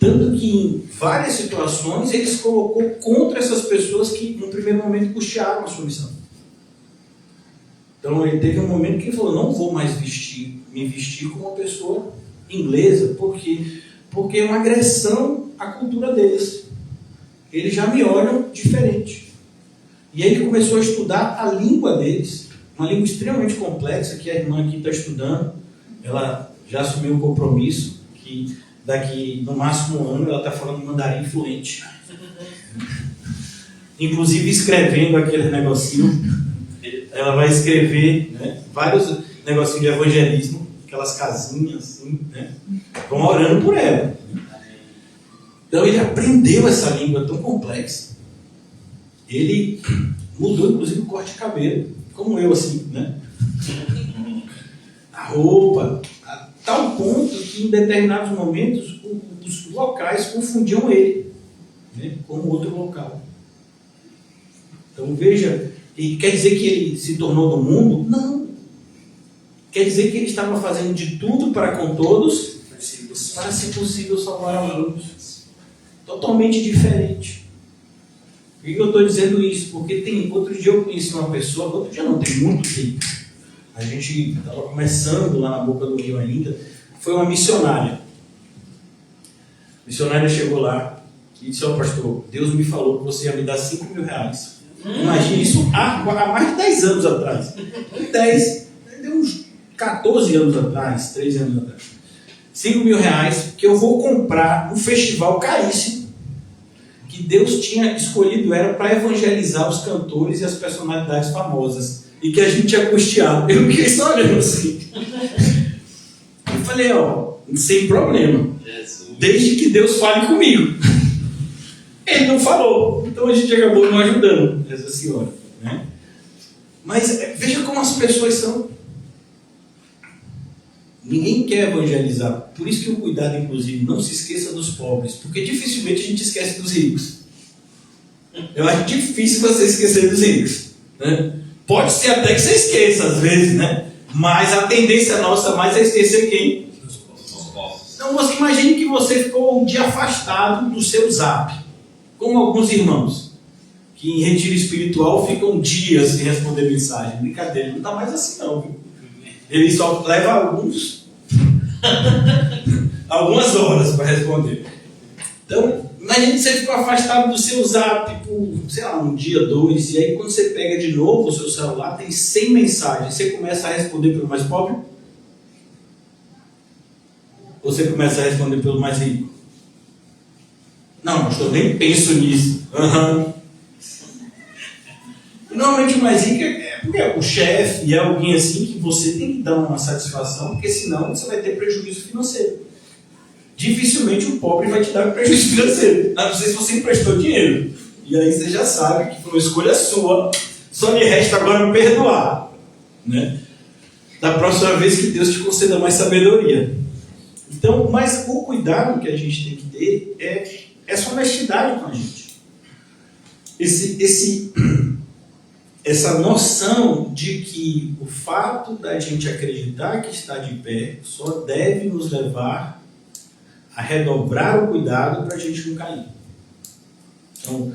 A: Tanto que em várias situações ele se colocou contra essas pessoas que no primeiro momento custearam a sua missão. Então ele teve um momento que ele falou, não vou mais me vestir como uma pessoa inglesa, porque é uma agressão à cultura deles. Eles já me olham diferente. E aí ele começou a estudar a língua deles, uma língua extremamente complexa, que a irmã aqui está estudando. Ela já assumiu um compromisso, que daqui no máximo um ano ela está falando mandarim fluente. Inclusive escrevendo aquele negocinho. Ela vai escrever, né, vários negocinhos de evangelismo, aquelas casinhas assim, né? Vão orando por ela. Então ele aprendeu essa língua tão complexa. Ele mudou inclusive o corte de cabelo, como eu assim, né? A roupa, a tal ponto que em determinados momentos os locais confundiam ele, né, com outro local. Então veja, e quer dizer que ele se tornou do mundo? Não. Quer dizer que ele estava fazendo de tudo para com todos, para se possível salvar alguns. Totalmente diferente. Por que eu estou dizendo isso? Porque outro dia eu conheci uma pessoa, outro dia não, tem muito tempo. A gente estava começando lá na boca do rio ainda, foi uma missionária. A missionária chegou lá e disse, pastor, Deus me falou que você ia me dar 5 mil reais. Imagine isso há mais de 10 anos atrás. 10, deu uns 14 anos atrás, 13 anos atrás. 5 mil reais que eu vou comprar um festival caríssimo que Deus tinha escolhido era para evangelizar os cantores e as personalidades famosas e que a gente tinha custeado. Eu fiquei só olhando assim. Eu falei, sem problema. Desde que Deus fale comigo. Ele não falou, então a gente acabou não ajudando essa senhora, né? Mas veja como as pessoas são. Ninguém quer evangelizar. Por isso que o cuidado, inclusive, não se esqueça dos pobres, porque dificilmente a gente esquece dos ricos. Eu acho difícil você esquecer dos ricos, né? Pode ser até que você esqueça às vezes, né? Mas a tendência nossa mais é esquecer quem? Os pobres. Então você imagine que você ficou um dia afastado do seu zap, como alguns irmãos, que em retiro espiritual ficam dias sem responder mensagem. Brincadeira, não está mais assim não, viu? Ele só leva algumas horas para responder. Então, imagine que você ficou afastado do seu zap por, sei lá, um dia, 2, e aí quando você pega de novo o seu celular, tem 100 mensagens, você começa a responder pelo mais pobre? Ou você começa a responder pelo mais rico? Não, pastor, nem penso nisso. Normalmente o mais rico é porque é o chefe, é alguém assim que você tem que dar uma satisfação, porque senão você vai ter prejuízo financeiro. Dificilmente o pobre vai te dar prejuízo financeiro, a não ser se você emprestou dinheiro. E aí você já sabe que foi uma escolha sua, só lhe resta agora me perdoar, né? Da próxima vez que Deus te conceda mais sabedoria. Então, mas o cuidado que a gente tem que ter é essa honestidade com a gente. Essa noção de que o fato da gente acreditar que está de pé só deve nos levar a redobrar o cuidado para a gente não cair. Então,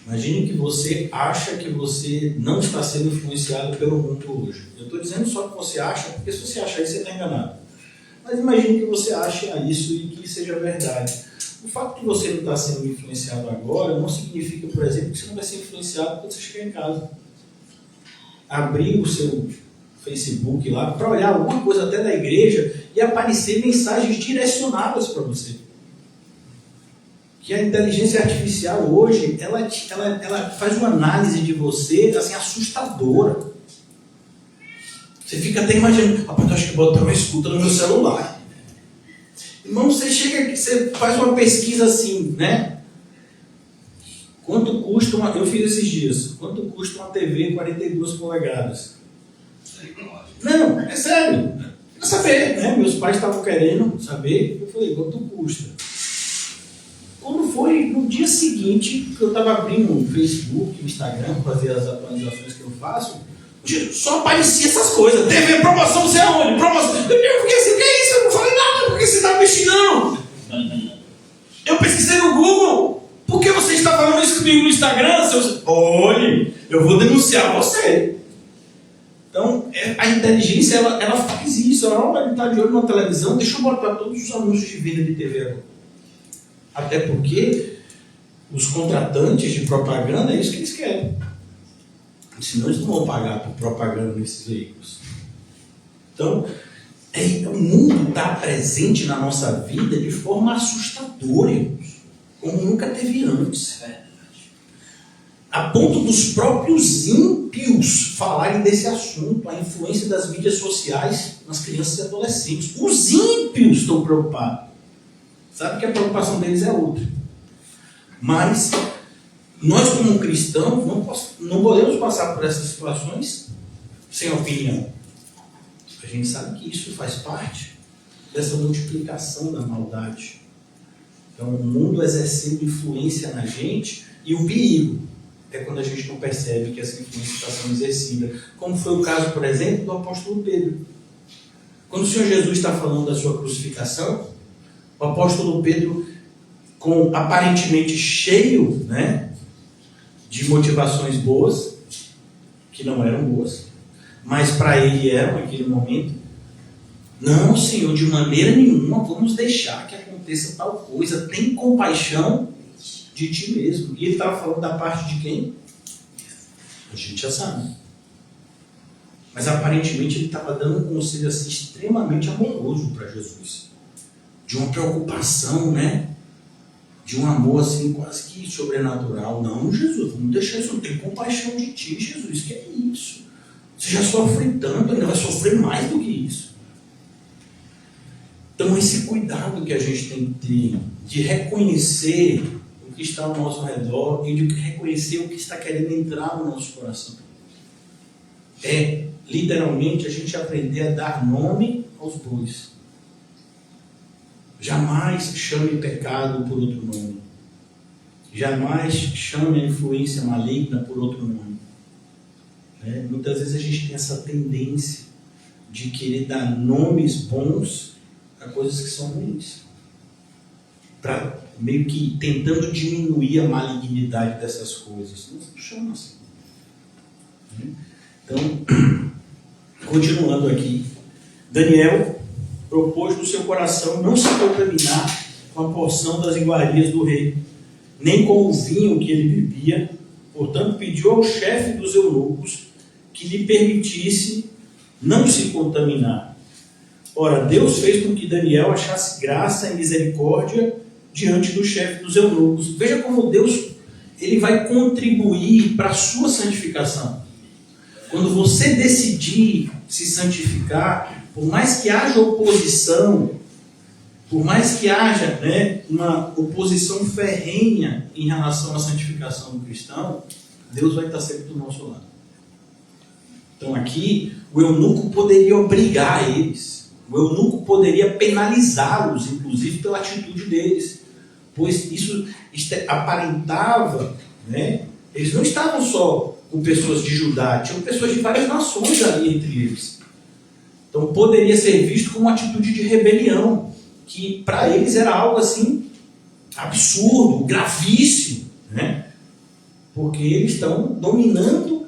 A: imagine que você acha que você não está sendo influenciado pelo mundo hoje. Eu estou dizendo só que você acha, porque se você achar isso, você está enganado. Mas imagine que você ache isso e que seja verdade. O fato de você não estar sendo influenciado agora não significa, por exemplo, que você não vai ser influenciado quando você chegar em casa. Abrir o seu Facebook lá para olhar alguma coisa até da igreja e aparecer mensagens direcionadas para você. Que a inteligência artificial hoje, ela faz uma análise de você assim, assustadora. Você fica até imaginando, rapaz, eu acho que botar uma escuta no meu celular. Irmão, você chega aqui, você faz uma pesquisa assim, né? Quanto custa eu fiz esses dias, quanto custa uma TV 42 polegadas? Não, é sério. Quer saber, né? Meus pais estavam querendo saber, eu falei, quanto custa? Quando foi no dia seguinte, que eu estava abrindo o Facebook, o Instagram, para fazer as atualizações que eu faço, só aparecia essas coisas. TV, promoção, sei aonde, promoção. Eu fiquei assim, o que é isso? Eu não falei nada, por que você está me xingando? Eu pesquisei no Google, por que você está falando isso comigo no Instagram? Olhe, eu vou denunciar você. Então, a inteligência, ela faz isso. Ela está de olho na televisão, deixa eu botar todos os anúncios de venda de TV agora. Até porque os contratantes de propaganda é isso que eles querem. Senão eles não vão pagar por propaganda nesses veículos. Então, o mundo está presente na nossa vida de forma assustadora, irmãos, como nunca teve antes. A ponto dos próprios ímpios falarem desse assunto, a influência das mídias sociais nas crianças e adolescentes. Os ímpios estão preocupados. Sabe que a preocupação deles é outra. Mas nós, como cristãos, não podemos passar por essas situações sem opinião. A gente sabe que isso faz parte dessa multiplicação da maldade. Então, o mundo exercendo influência na gente, e o perigo é quando a gente não percebe que essa influência está sendo exercida. Como foi o caso, por exemplo, do apóstolo Pedro. Quando o Senhor Jesus está falando da sua crucificação, o apóstolo Pedro, aparentemente cheio, né, de motivações boas, que não eram boas, mas para ele eram naquele momento. Não, Senhor, de maneira nenhuma vamos deixar que aconteça tal coisa. Tem compaixão de ti mesmo. E ele estava falando da parte de quem? A gente já sabe. Mas aparentemente ele estava dando um conselho assim, extremamente amoroso para Jesus. De uma preocupação, né? De um amor assim, quase que sobrenatural. Não, Jesus, vamos deixar isso. Tem compaixão de ti, Jesus. Que é isso? Você já sofre tanto, ainda vai sofrer mais do que isso. Então, esse cuidado que a gente tem que ter de reconhecer o que está ao nosso redor e de reconhecer o que está querendo entrar no nosso coração. É, literalmente, a gente aprender a dar nome aos bois. Jamais chame pecado por outro nome. Jamais chame a influência maligna por outro nome. Muitas vezes a gente tem essa tendência de querer dar nomes bons a coisas que são ruins, para meio que tentando diminuir a malignidade dessas coisas. Não funciona assim. Então, continuando aqui, Daniel propôs no seu coração não se contaminar com a porção das iguarias do rei, nem com o vinho que ele bebia. Portanto, pediu ao chefe dos eunucos que lhe permitisse não se contaminar. Ora, Deus fez com que Daniel achasse graça e misericórdia diante do chefe dos eunucos. Veja como Deus ele vai contribuir para a sua santificação. Quando você decidir se santificar, por mais que haja oposição, por mais que haja uma oposição ferrenha em relação à santificação do cristão, Deus vai estar sempre do nosso lado. Então aqui, o eunuco poderia obrigar eles, o eunuco poderia penalizá-los, inclusive pela atitude deles, pois isso aparentava, eles não estavam só com pessoas de Judá, tinham pessoas de várias nações ali entre eles. Então poderia ser visto como uma atitude de rebelião, que para eles era algo assim absurdo, gravíssimo, porque eles estão dominando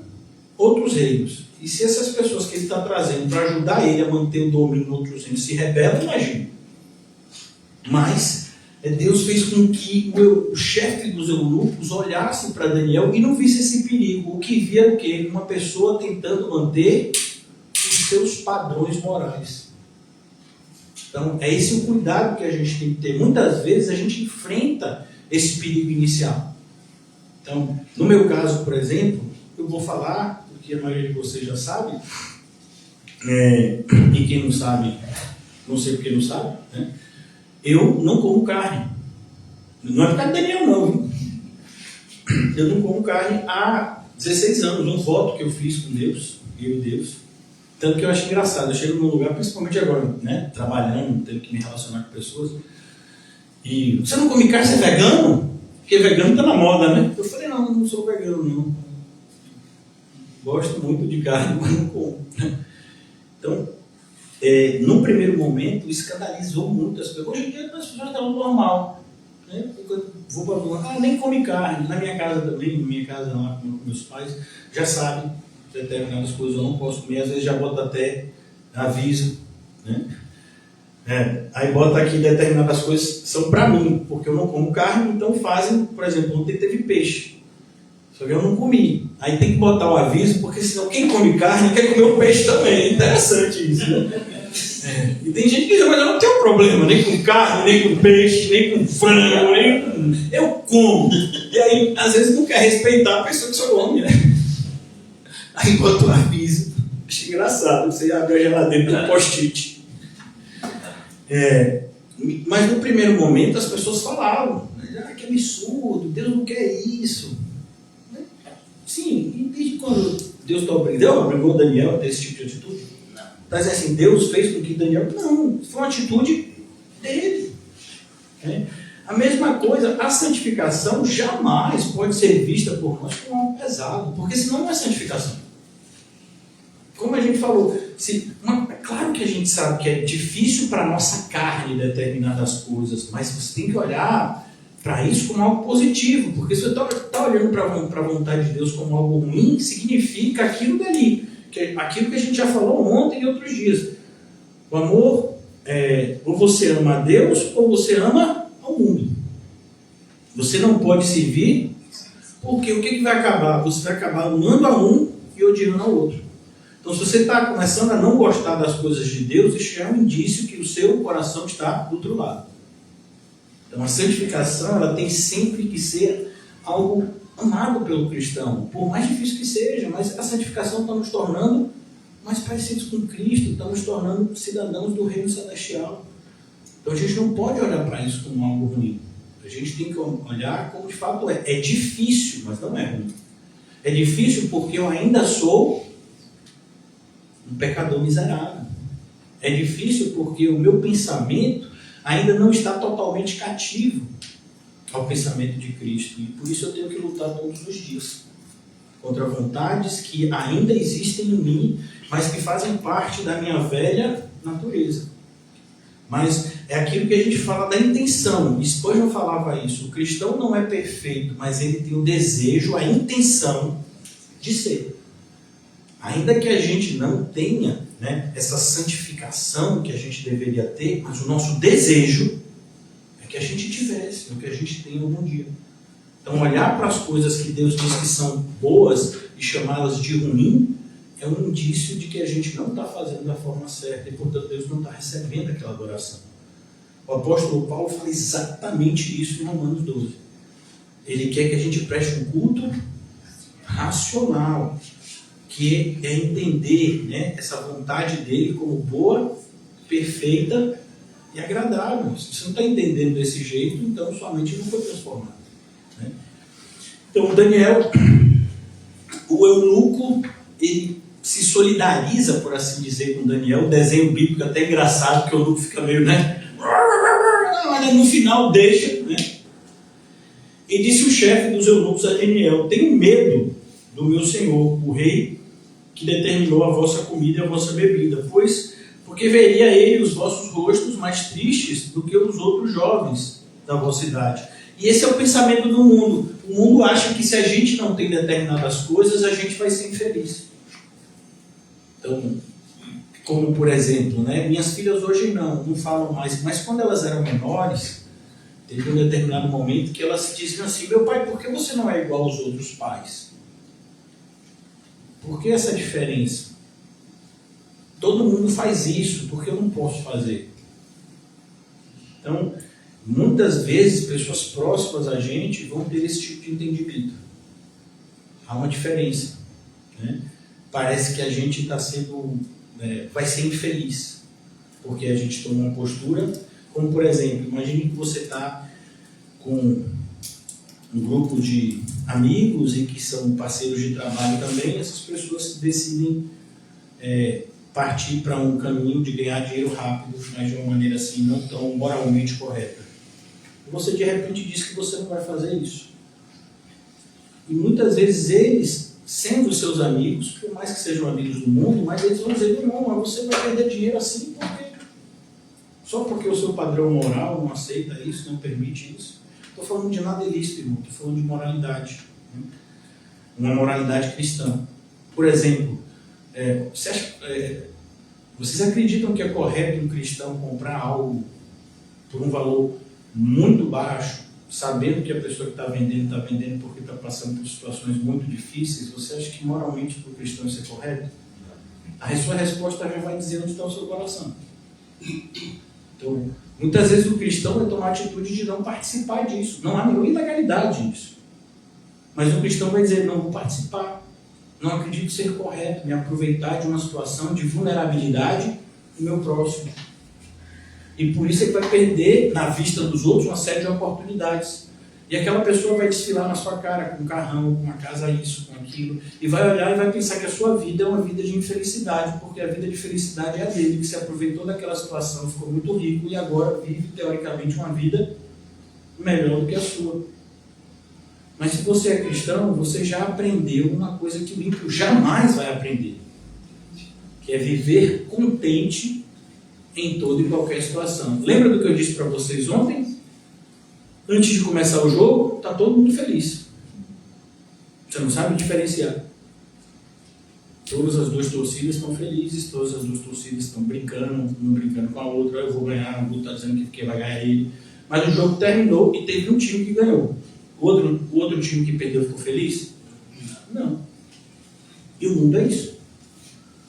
A: outros reinos. E se essas pessoas que ele está trazendo para ajudar ele a manter o domínio em outros reinos se rebelam, imagina. Mas Deus fez com que o chefe dos eunucos olhasse para Daniel e não visse esse perigo. O que via era o quê? Uma pessoa tentando manter os seus padrões morais. Então, é esse o cuidado que a gente tem que ter. Muitas vezes a gente enfrenta esse perigo inicial. Então, no meu caso, por exemplo, eu vou falar, porque a maioria de vocês já sabe, e quem não sabe, não sei porque não sabe, eu não como carne. Não é por causa de Daniel, não. Eu não como carne há 16 anos, um voto que eu fiz com Deus, eu e Deus. Tanto que eu acho engraçado, eu chego num lugar, principalmente agora, trabalhando, tendo que me relacionar com pessoas, e você não come carne, você é vegano? Porque vegano está na moda, né? Eu falei, não sou vegano, não. Gosto muito de carne, mas não como. Então, no primeiro momento, escandalizou muito as pessoas. Hoje em dia, as pessoas estão normal. Eu vou para o nem come carne. Na minha casa também, na minha casa lá com meus pais, já sabem determinadas coisas eu não posso comer, às vezes já bota até aviso, aí bota aqui determinadas coisas são para mim, porque eu não como carne, então fazem, por exemplo, ontem teve peixe, só que eu não comi, aí tem que botar um aviso, porque senão quem come carne quer comer o peixe também, é interessante isso, E tem gente que diz, mas eu não tenho problema, nem com carne, nem com peixe, nem com frango, eu como, e aí às vezes não quer respeitar a pessoa que só come, Aí bota um aviso. Acho engraçado. Você abre a geladeira com um post-it. Mas no primeiro momento as pessoas falavam: que absurdo, Deus não quer isso. Sim, e desde quando Deus obrigou Daniel a ter esse tipo de atitude? Não. Está dizendo assim, Deus fez com que Daniel... Não, foi uma atitude dele. A mesma coisa, a santificação jamais pode ser vista por nós como algo pesado, porque senão não é santificação. Como a gente falou, claro que a gente sabe que é difícil para a nossa carne determinadas coisas, mas você tem que olhar para isso como algo positivo, porque se você está olhando para a vontade de Deus como algo ruim, significa aquilo dali, aquilo que a gente já falou ontem e outros dias. O amor, ou você ama a Deus, ou você ama ao mundo. Você não pode servir, porque o que vai acabar? Você vai acabar amando a um e odiando ao outro. Então, se você está começando a não gostar das coisas de Deus, isso é um indício que o seu coração está do outro lado. Então, a santificação ela tem sempre que ser algo amado pelo cristão, por mais difícil que seja, mas a santificação está nos tornando mais parecidos com Cristo, está nos tornando cidadãos do reino celestial. Então, a gente não pode olhar para isso como algo ruim. A gente tem que olhar como de fato é. É difícil, mas não é ruim. É difícil porque eu ainda sou um pecador miserável. É difícil porque o meu pensamento ainda não está totalmente cativo ao pensamento de Cristo. E por isso eu tenho que lutar todos os dias contra vontades que ainda existem em mim, mas que fazem parte da minha velha natureza. Mas é aquilo que a gente fala da intenção. Spurgeon falava isso. O cristão não é perfeito, mas ele tem o desejo, a intenção de ser. Ainda que a gente não tenha, né, essa santificação que a gente deveria ter, mas o nosso desejo é que a gente tivesse, é que a gente tenha algum dia. Então, olhar para as coisas que Deus diz que são boas e chamá-las de ruim é um indício de que a gente não está fazendo da forma certa e, portanto, Deus não está recebendo aquela adoração. O apóstolo Paulo fala exatamente isso em Romanos 12. Ele quer que a gente preste um culto racional, que é entender, né, essa vontade dele como boa, perfeita e agradável. Se você não está entendendo desse jeito, então sua mente não foi transformada. Né? Então, Daniel, o eunuco, ele se solidariza, por assim dizer, com Daniel. O desenho bíblico é até engraçado, porque o eunuco fica meio, né? Mas no final deixa, né? E disse o chefe dos eunucos a Daniel: tenho medo do meu senhor, o rei, que determinou a vossa comida e a vossa bebida, porque veria ele os vossos rostos mais tristes do que os outros jovens da vossa idade. E esse é o pensamento do mundo. O mundo acha que se a gente não tem determinadas coisas, a gente vai ser infeliz. Então, como por exemplo, né, minhas filhas hoje não falam mais, mas quando elas eram menores, teve um determinado momento que elas diziam assim: meu pai, por que você não é igual aos outros pais? Por que essa diferença? Todo mundo faz isso, porque eu não posso fazer? Então, muitas vezes, pessoas próximas a gente vão ter esse tipo de entendimento. Há uma diferença. Né? Parece que a gente está sendo, vai ser infeliz, porque a gente toma uma postura, como por exemplo, imagine que você está com um grupo de amigos e que são parceiros de trabalho também. Essas pessoas decidem partir para um caminho de ganhar dinheiro rápido, mas de uma maneira assim não tão moralmente correta. E você de repente diz que você não vai fazer isso. E muitas vezes eles, sendo seus amigos, por mais que sejam amigos do mundo, mas eles vão dizer: não, mas você vai perder dinheiro assim só porque o seu padrão moral não aceita isso, não permite isso. Estou falando de nada ilícito, irmão. Estou falando de moralidade. Né? Uma moralidade cristã. Por exemplo, vocês acreditam que é correto um cristão comprar algo por um valor muito baixo, sabendo que a pessoa que está vendendo porque está passando por situações muito difíceis? Você acha que moralmente para o cristão isso é correto? A sua resposta já vai dizer onde está o seu coração. Então, muitas vezes o cristão vai tomar a atitude de não participar disso. Não há nenhuma ilegalidade nisso. Mas o cristão vai dizer: não vou participar. Não acredito ser correto me aproveitar de uma situação de vulnerabilidade do meu próximo. E por isso ele vai perder, na vista dos outros, uma série de oportunidades. E aquela pessoa vai desfilar na sua cara com um carrão, com uma casa, isso, com aquilo, e vai olhar e vai pensar que a sua vida é uma vida de infelicidade, porque a vida de felicidade é a dele, que se aproveitou daquela situação, ficou muito rico e agora vive, teoricamente, uma vida melhor do que a sua. Mas se você é cristão, você já aprendeu uma coisa que o ímpio jamais vai aprender, que é viver contente em toda e qualquer situação. Lembra do que eu disse para vocês ontem? Antes de começar o jogo, está todo mundo feliz. Você não sabe diferenciar. Todas as duas torcidas estão felizes, todas as duas torcidas estão brincando, um brincando com a outra. Eu vou ganhar, o outro está dizendo que quem vai ganhar é ele. Mas o jogo terminou e teve um time que ganhou. O outro time que perdeu ficou feliz? Não. E o mundo é isso.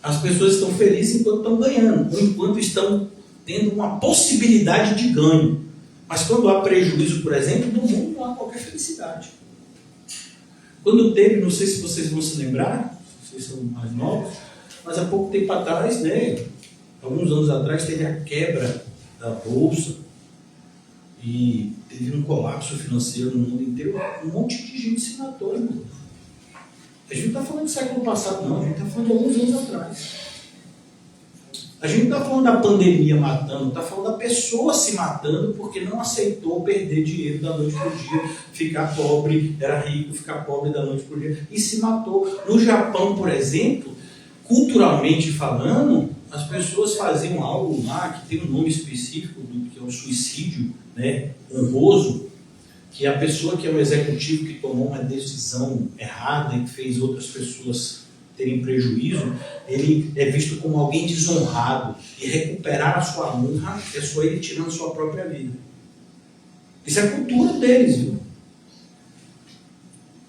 A: As pessoas estão felizes enquanto estão ganhando, ou enquanto estão tendo uma possibilidade de ganho. Mas quando há prejuízo, por exemplo, no mundo não há qualquer felicidade. Quando teve, não sei se vocês vão se lembrar, vocês são mais novos, mas há pouco tempo atrás, alguns anos atrás, teve a quebra da Bolsa e teve um colapso financeiro no mundo inteiro. Um monte de gente se matou, irmão. A gente não está falando do século passado, não. A gente está falando de alguns anos atrás. A gente não está falando da pandemia matando, está falando da pessoa se matando porque não aceitou perder dinheiro da noite para o dia, ficar pobre, era rico, ficar pobre da noite para o dia, e se matou. No Japão, por exemplo, culturalmente falando, as pessoas faziam algo lá que tem um nome específico, que é o suicídio, né, honroso, que a pessoa que é o executivo que tomou uma decisão errada e que fez outras pessoas terem prejuízo, ele é visto como alguém desonrado, e recuperar a sua honra é só ele tirando a sua própria vida. Isso é a cultura deles, viu?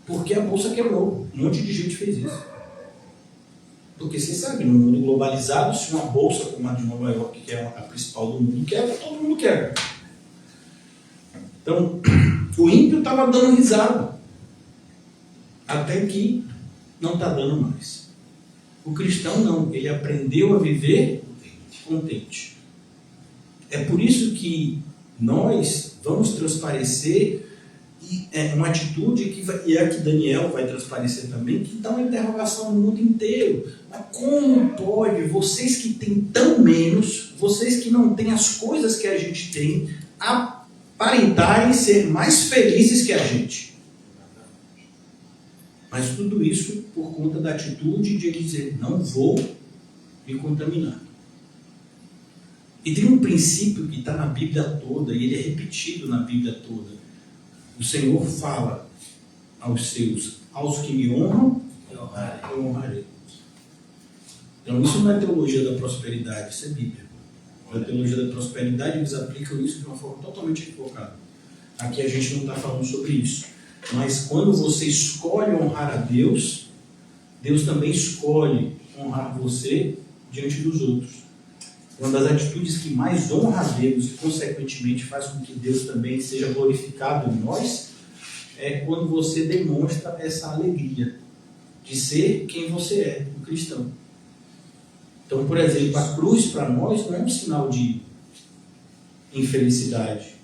A: Porque a bolsa quebrou, um monte de gente fez isso. Porque você sabe, no mundo globalizado, se uma bolsa como a de Nova York, que é a principal do mundo, quebra, todo mundo quebra. Então, o ímpio estava dando risada, até que não está dando mais. O cristão não, ele aprendeu a viver contente. É por isso que nós vamos transparecer, e é uma atitude que e é que Daniel vai transparecer também, que dá uma interrogação no mundo inteiro. Mas como pode vocês que têm tão menos, vocês que não têm as coisas que a gente tem, aparentarem ser mais felizes que a gente? Mas tudo isso por conta da atitude de ele dizer, não vou me contaminar. E tem um princípio que está na Bíblia toda, e ele é repetido na Bíblia toda. O Senhor fala aos seus, aos que me honram, eu honrarei. Então isso não é teologia da prosperidade, isso é Bíblia. Na teologia da prosperidade eles aplicam isso de uma forma totalmente equivocada. Aqui a gente não está falando sobre isso. Mas quando você escolhe honrar a Deus, Deus também escolhe honrar você diante dos outros. Uma das atitudes que mais honra a Deus e, consequentemente, faz com que Deus também seja glorificado em nós, é quando você demonstra essa alegria de ser quem você é, um cristão. Então, por exemplo, a cruz para nós não é um sinal de infelicidade.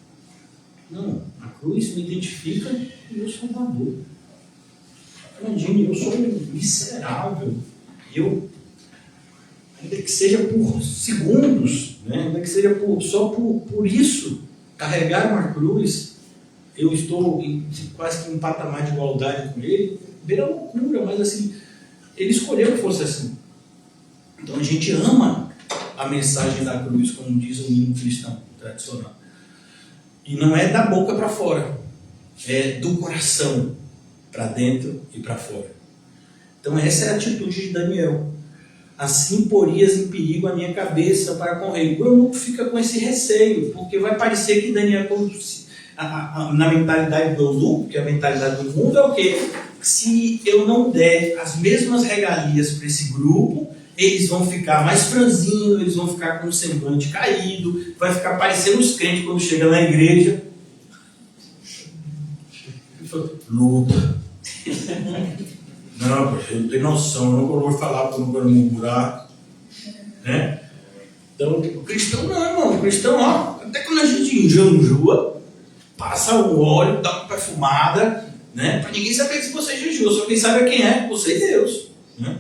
A: Não, a cruz me identifica com o meu Salvador. Imagine, eu sou miserável. Ainda que seja por segundos, né? Ainda que seja só por isso, carregar uma cruz, eu estou quase que em um patamar de igualdade com ele, beira loucura, mas assim, ele escolheu que fosse assim. Então a gente ama a mensagem da cruz, como diz o hino cristão tradicional. E não é da boca para fora, é do coração para dentro e para fora. Então essa é a atitude de Daniel. Assim porias em perigo a minha cabeça para com o rei. O eunuco fica com esse receio, porque vai parecer que Daniel, na mentalidade do eunuco, que é a mentalidade do mundo, é o quê? Se eu não der as mesmas regalias para esse grupo, eles vão ficar mais franzinos, eles vão ficar com o semblante caído, vai ficar parecendo os crentes quando chega na igreja. Luta. Não, eu não tenho noção, eu não vou falar porque eu não quero murmurar. Né? Então, o cristão não, irmão. O cristão, ó, até quando a gente enjanjua, passa o óleo, dá uma perfumada, né? Para ninguém saber que você jejuou, só quem sabe é quem é, você e Deus. Né?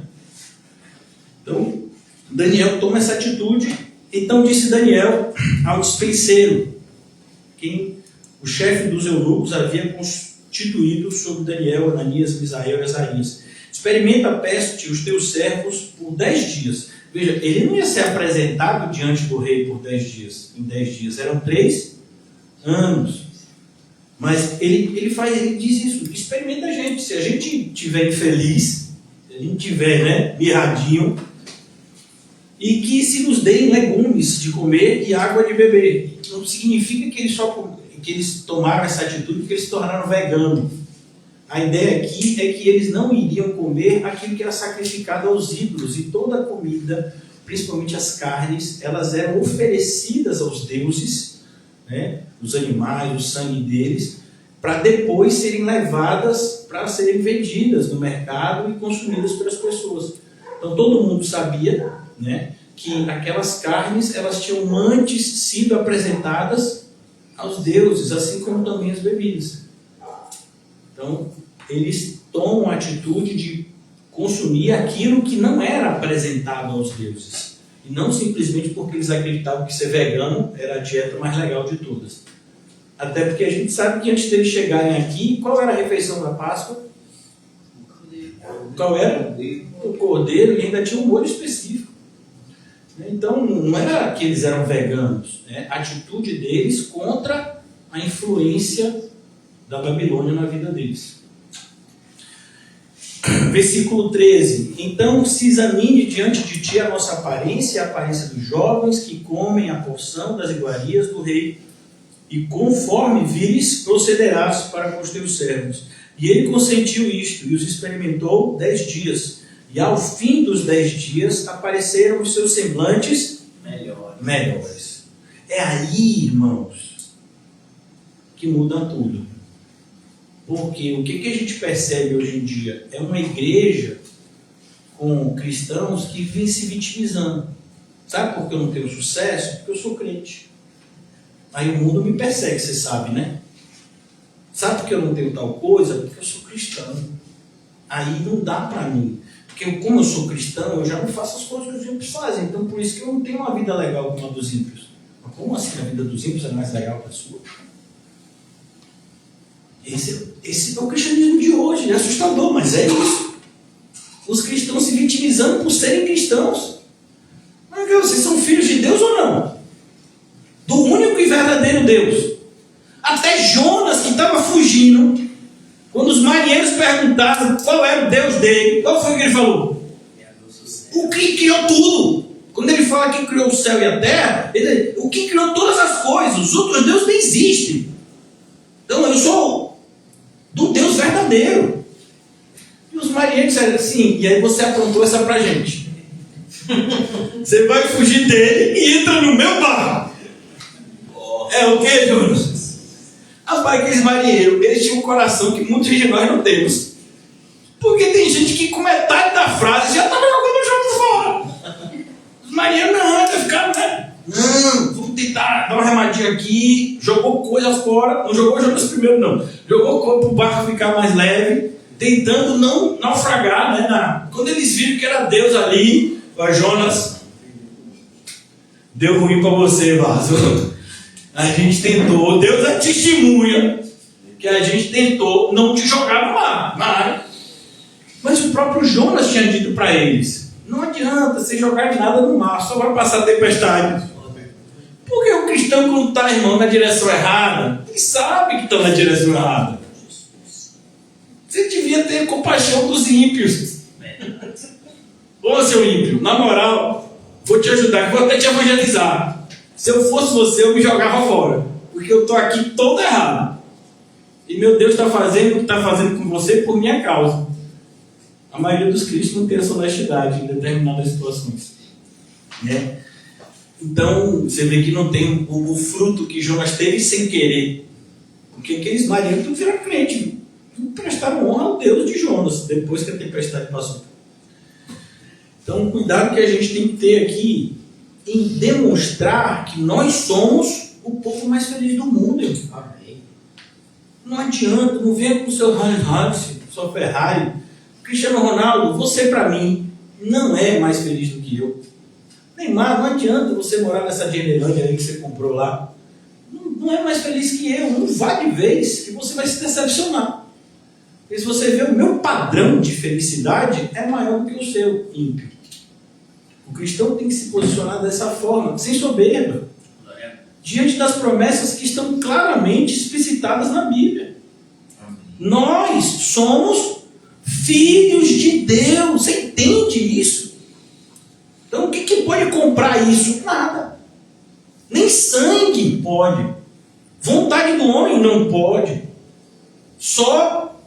A: Então, Daniel toma essa atitude. Então disse Daniel ao despenseiro, quem o chefe dos eunucos havia constituído sobre Daniel, Ananias, Misael e Azarias. Experimenta, peço-te, os teus servos por 10 dias. Veja, ele não ia ser apresentado diante do rei por 10 dias. Em 10 dias, eram 3 anos. Mas ele diz isso, experimenta a gente. Se a gente estiver infeliz, se a gente estiver, né, mirradinho, e que se nos deem legumes de comer e água de beber. Não significa que eles tomaram essa atitude porque eles se tornaram veganos. A ideia aqui é que eles não iriam comer aquilo que era sacrificado aos ídolos, e toda a comida, principalmente as carnes, elas eram oferecidas aos deuses, né, os animais, o sangue deles, para depois serem levadas para serem vendidas no mercado e consumidas pelas pessoas. Então todo mundo sabia, né, que aquelas carnes elas tinham antes sido apresentadas aos deuses, assim como também as bebidas. Então, eles tomam a atitude de consumir aquilo que não era apresentado aos deuses. E não simplesmente porque eles acreditavam que ser vegano era a dieta mais legal de todas. Até porque a gente sabe que antes deles chegarem aqui, qual era a refeição da Páscoa? Qual era? O cordeiro, e ainda tinha um molho específico. Então, não era que eles eram veganos, né? A atitude deles contra a influência da Babilônia na vida deles. Versículo 13. Então se examine diante de ti a nossa aparência e a aparência dos jovens que comem a porção das iguarias do rei, e conforme vires procederás para com os teus servos. E ele consentiu isto, e os experimentou 10 dias. E ao fim dos 10 dias apareceram os seus semblantes melhores. É aí, irmãos, que muda tudo. Porque o que a gente percebe hoje em dia é uma igreja com cristãos que vêm se vitimizando. Sabe por que eu não tenho sucesso? Porque eu sou crente. Aí o mundo me persegue, você sabe, né? Sabe por que eu não tenho tal coisa? Porque eu sou cristão. Aí não dá para mim. Porque como eu sou cristão, eu já não faço as coisas que os ímpios fazem. Então por isso que eu não tenho uma vida legal como a dos ímpios. Mas como assim a vida dos ímpios é mais legal que a sua? Esse é o cristianismo de hoje, é assustador, mas é isso. Os cristãos se vitimizando por serem cristãos. Mas vocês são filhos de Deus ou não? Do único e verdadeiro Deus. Até Jonas, que estava fugindo, quando os marinheiros perguntaram qual era o Deus dele, qual foi o que ele falou? O que criou tudo. Quando ele fala que criou o céu e a terra, o que criou todas as coisas, os outros deuses não existem. Então eu sou do Deus verdadeiro. E os marinheiros disseram assim, e aí você aprontou essa pra gente. Você vai fugir dele e entra no meu barco. É o que, Jonas? Aqueles marinheiros, eles tinham um coração que muitos de nós não temos. Porque tem gente que com metade da frase já estava jogando o jogo fora. Os marinheiros não, ficaram, né? Não, vamos tentar dar uma remadinha aqui. Jogou coisa fora. Não jogou Jonas primeiro, não. Jogou coisa para o barco ficar mais leve, tentando não naufragar, né? Quando eles viram que era Deus ali, Jonas, deu ruim para você, vaso. A gente tentou, Deus é testemunha que a gente tentou não te jogar no mar. Mas o próprio Jonas tinha dito para eles: não adianta você jogar nada no mar, só vai passar tempestade. Porque o cristão, quando está, irmão, na direção errada, ele sabe que está na direção errada. Você devia ter compaixão dos ímpios. Ô, seu ímpio, na moral, vou te ajudar, vou até te evangelizar. Se eu fosse você, eu me jogava fora. Porque eu estou aqui todo errado. E meu Deus está fazendo o que está fazendo com você por minha causa. A maioria dos cristãos não tem essa honestidade em determinadas situações. Né? Então, você vê que não tem o fruto que Jonas teve sem querer. Porque aqueles marinheiros não viraram crente. Não prestaram honra ao Deus de Jonas, depois que a tempestade passou. Então, cuidado que a gente tem que ter aqui em demonstrar que nós somos o povo mais feliz do mundo. Amém. Não adianta, não venha com o seu Hans, sua Ferrari. Cristiano Ronaldo, você para mim não é mais feliz do que eu. Neymar, não adianta você morar nessa Disneylândia aí que você comprou lá. Não é mais feliz que eu. Não vá de vez que você vai se decepcionar. Porque se você vê o meu padrão de felicidade é maior do que o seu, ímpio. O cristão tem que se posicionar dessa forma, sem soberba, diante das promessas que estão claramente explicitadas na Bíblia. Amém. Nós somos filhos de Deus. Você entende isso? Então o que pode comprar isso? Nada. Nem sangue pode. Vontade do homem não pode. Só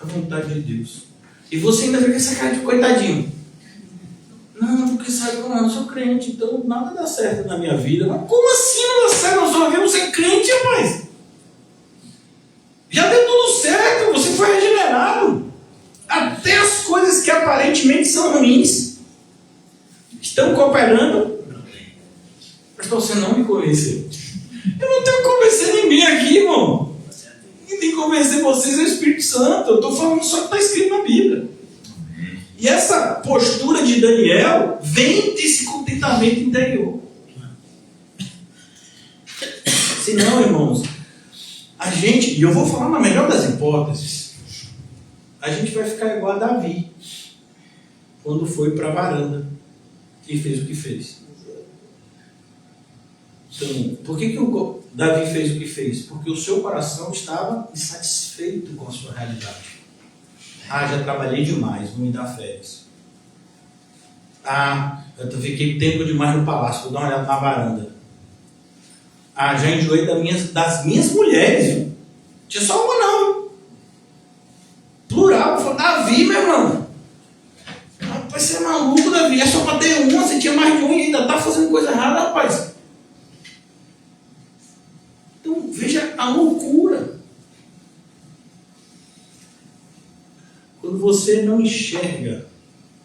A: a vontade de Deus. E você ainda fica com essa cara de coitadinho. Não, porque sabe como eu sou crente, então nada dá certo na minha vida. Mas como assim não dá certo na sua vida? Você é crente, rapaz. Já deu tudo certo, você foi regenerado. Até as coisas que aparentemente são ruins estão cooperando. Mas você não me convenceu. Eu não tenho que convencer ninguém aqui, irmão. Quem tem que convencer vocês é o Espírito Santo. Eu estou falando só que está escrito na Bíblia. E essa postura de Daniel vem desse contentamento interior. Senão, irmãos, a gente, e eu vou falar na melhor das hipóteses, a gente vai ficar igual a Davi, quando foi para a varanda e fez o que fez. Então, por que o Davi fez o que fez? Porque o seu coração estava insatisfeito com a sua realidade. Já trabalhei demais, vou me dar férias. Eu fiquei tempo demais no palácio, vou dar uma olhada na varanda. Já enjoei das minhas mulheres, viu? Tinha só uma não. Plural, falei, Davi, meu irmão. Rapaz, você é maluco, Davi, é só para ter uma, você tinha mais de uma e ainda tá fazendo coisa errada, rapaz. Então, veja a loucura. Quando você não enxerga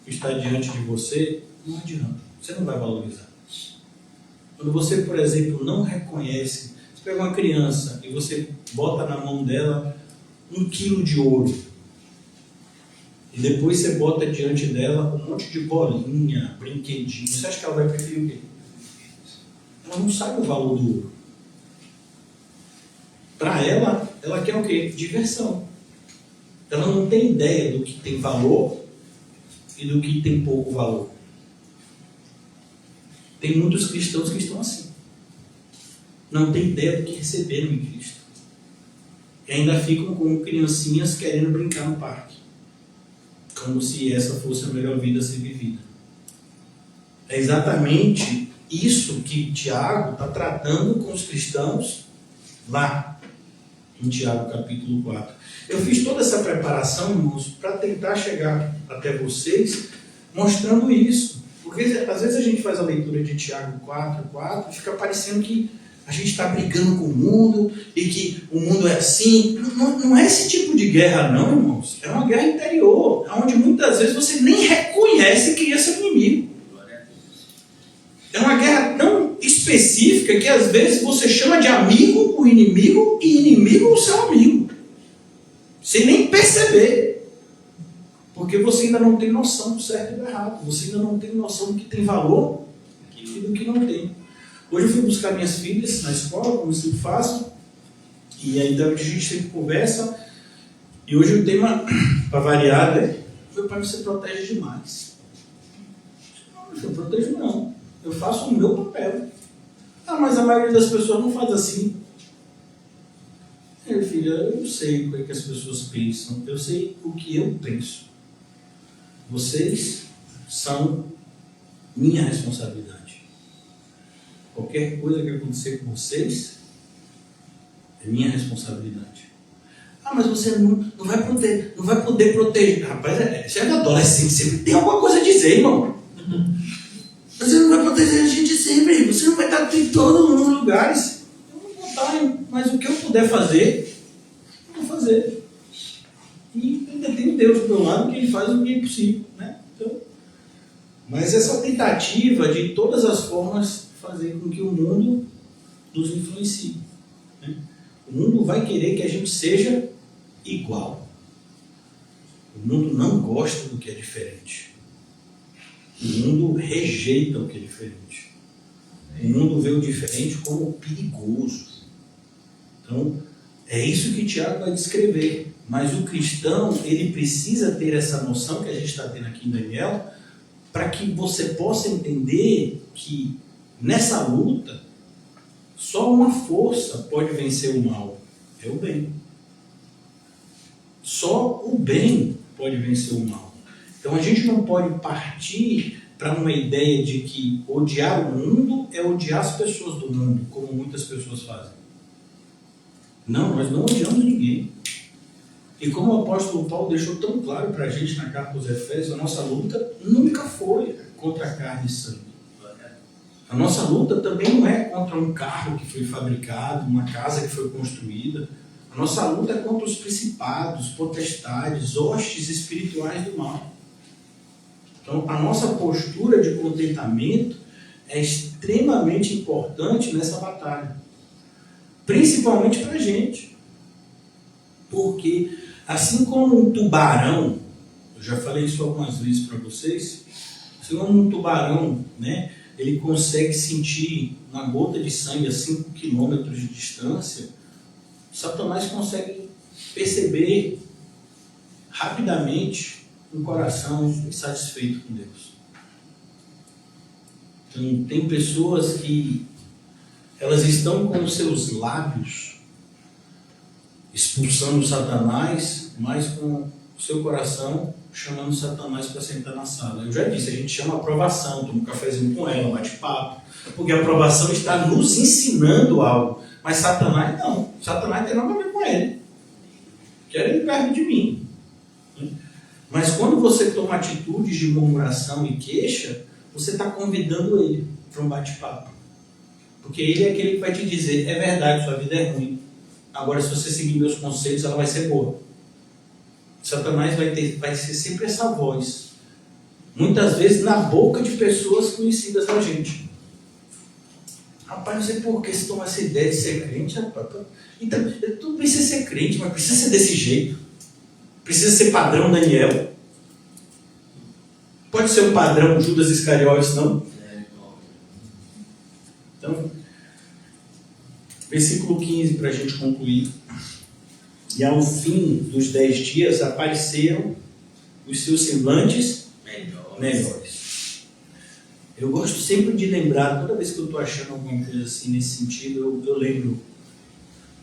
A: o que está diante de você, não adianta, você não vai valorizar. Quando você, por exemplo, não reconhece, você pega uma criança e você bota na mão dela 1 quilo de ouro, e depois você bota diante dela um monte de bolinha, brinquedinho, você acha que ela vai preferir o quê? Ela não sabe o valor do ouro. Para ela quer o quê? Diversão. Ela não tem ideia do que tem valor e do que tem pouco valor. Tem muitos cristãos que estão assim. Não tem ideia do que receberam em Cristo. E ainda ficam como criancinhas querendo brincar no parque. Como se essa fosse a melhor vida a ser vivida. É exatamente isso que Tiago está tratando com os cristãos lá em Tiago capítulo 4. Eu fiz toda essa preparação, irmãos, para tentar chegar até vocês mostrando isso. Porque às vezes a gente faz a leitura de Tiago 4 e fica parecendo que a gente está brigando com o mundo e que o mundo é assim. Não é esse tipo de guerra não, irmãos. É uma guerra interior, onde muitas vezes você nem reconhece quem é seu inimigo. É uma guerra tão específica que às vezes você chama de amigo o inimigo e inimigo o seu amigo. Sem nem perceber. Porque você ainda não tem noção do certo e do errado. Você ainda não tem noção do que tem valor e do que não tem. Hoje eu fui buscar minhas filhas na escola, como eu sempre faço. E aí a gente sempre conversa. E hoje o tema, para variar, meu pai, você protege demais. Não, eu protejo não. Eu faço o meu papel. Mas a maioria das pessoas não faz assim. Minha filha, eu sei o que as pessoas pensam. Eu sei o que eu penso. Vocês são minha responsabilidade. Qualquer coisa que acontecer com vocês é minha responsabilidade. Mas você não vai poder proteger. Rapaz, você é adolescente, sempre tem alguma coisa a dizer, irmão. Você não vai proteger a gente sempre. Você não vai estar em todos os lugares. Eu não vou estar, mas o que eu puder fazer, eu vou fazer. E ainda tem Deus do meu lado que Ele faz o que é possível, né? Então, mas essa tentativa de todas as formas fazer com que o mundo nos influencie, né? O mundo vai querer que a gente seja igual. O mundo não gosta do que é diferente. O mundo rejeita o que é diferente. O mundo vê o diferente como perigoso. Então, é isso que Tiago vai descrever. Mas o cristão, ele precisa ter essa noção que a gente está tendo aqui em Daniel, para que você possa entender que nessa luta, só uma força pode vencer o mal, é o bem. Só o bem pode vencer o mal. Então a gente não pode partir para uma ideia de que odiar o mundo é odiar as pessoas do mundo, como muitas pessoas fazem. Não, nós não odiamos ninguém. E como o apóstolo Paulo deixou tão claro para a gente na carta aos Efésios, a nossa luta nunca foi contra a carne e sangue. A nossa luta também não é contra um carro que foi fabricado, uma casa que foi construída. A nossa luta é contra os principados, potestades, hostes espirituais do mal. Então, a nossa postura de contentamento é extremamente importante nessa batalha. Principalmente para a gente. Porque, assim como um tubarão, eu já falei isso algumas vezes para vocês, assim como um tubarão, né, ele consegue sentir uma gota de sangue a 5 quilômetros de distância, Satanás consegue perceber rapidamente um coração insatisfeito com Deus. Então, tem pessoas que elas estão com os seus lábios expulsando Satanás, mas com o seu coração chamando Satanás para sentar na sala. Eu já disse, a gente chama aprovação, toma um cafezinho com ela, bate papo, porque a aprovação está nos ensinando algo. Mas Satanás não. Satanás tem nada a ver com ele. Quer ele perto de mim. Mas quando você toma atitudes de murmuração e queixa, você está convidando ele para um bate-papo. Porque ele é aquele que vai te dizer, é verdade, sua vida é ruim. Agora, se você seguir meus conselhos, ela vai ser boa. Satanás vai ser sempre essa voz. Muitas vezes na boca de pessoas conhecidas da gente. Rapaz, não sei por que você toma essa ideia de ser crente, rapaz. Então, tu precisa ser crente, mas precisa ser desse jeito. Precisa ser padrão Daniel. Pode ser um padrão Judas Iscariotes, não? Então, versículo 15 para a gente concluir. E ao fim dos 10 dias apareceram os seus semblantes melhores. Eu gosto sempre de lembrar, toda vez que eu estou achando alguma coisa assim nesse sentido, eu lembro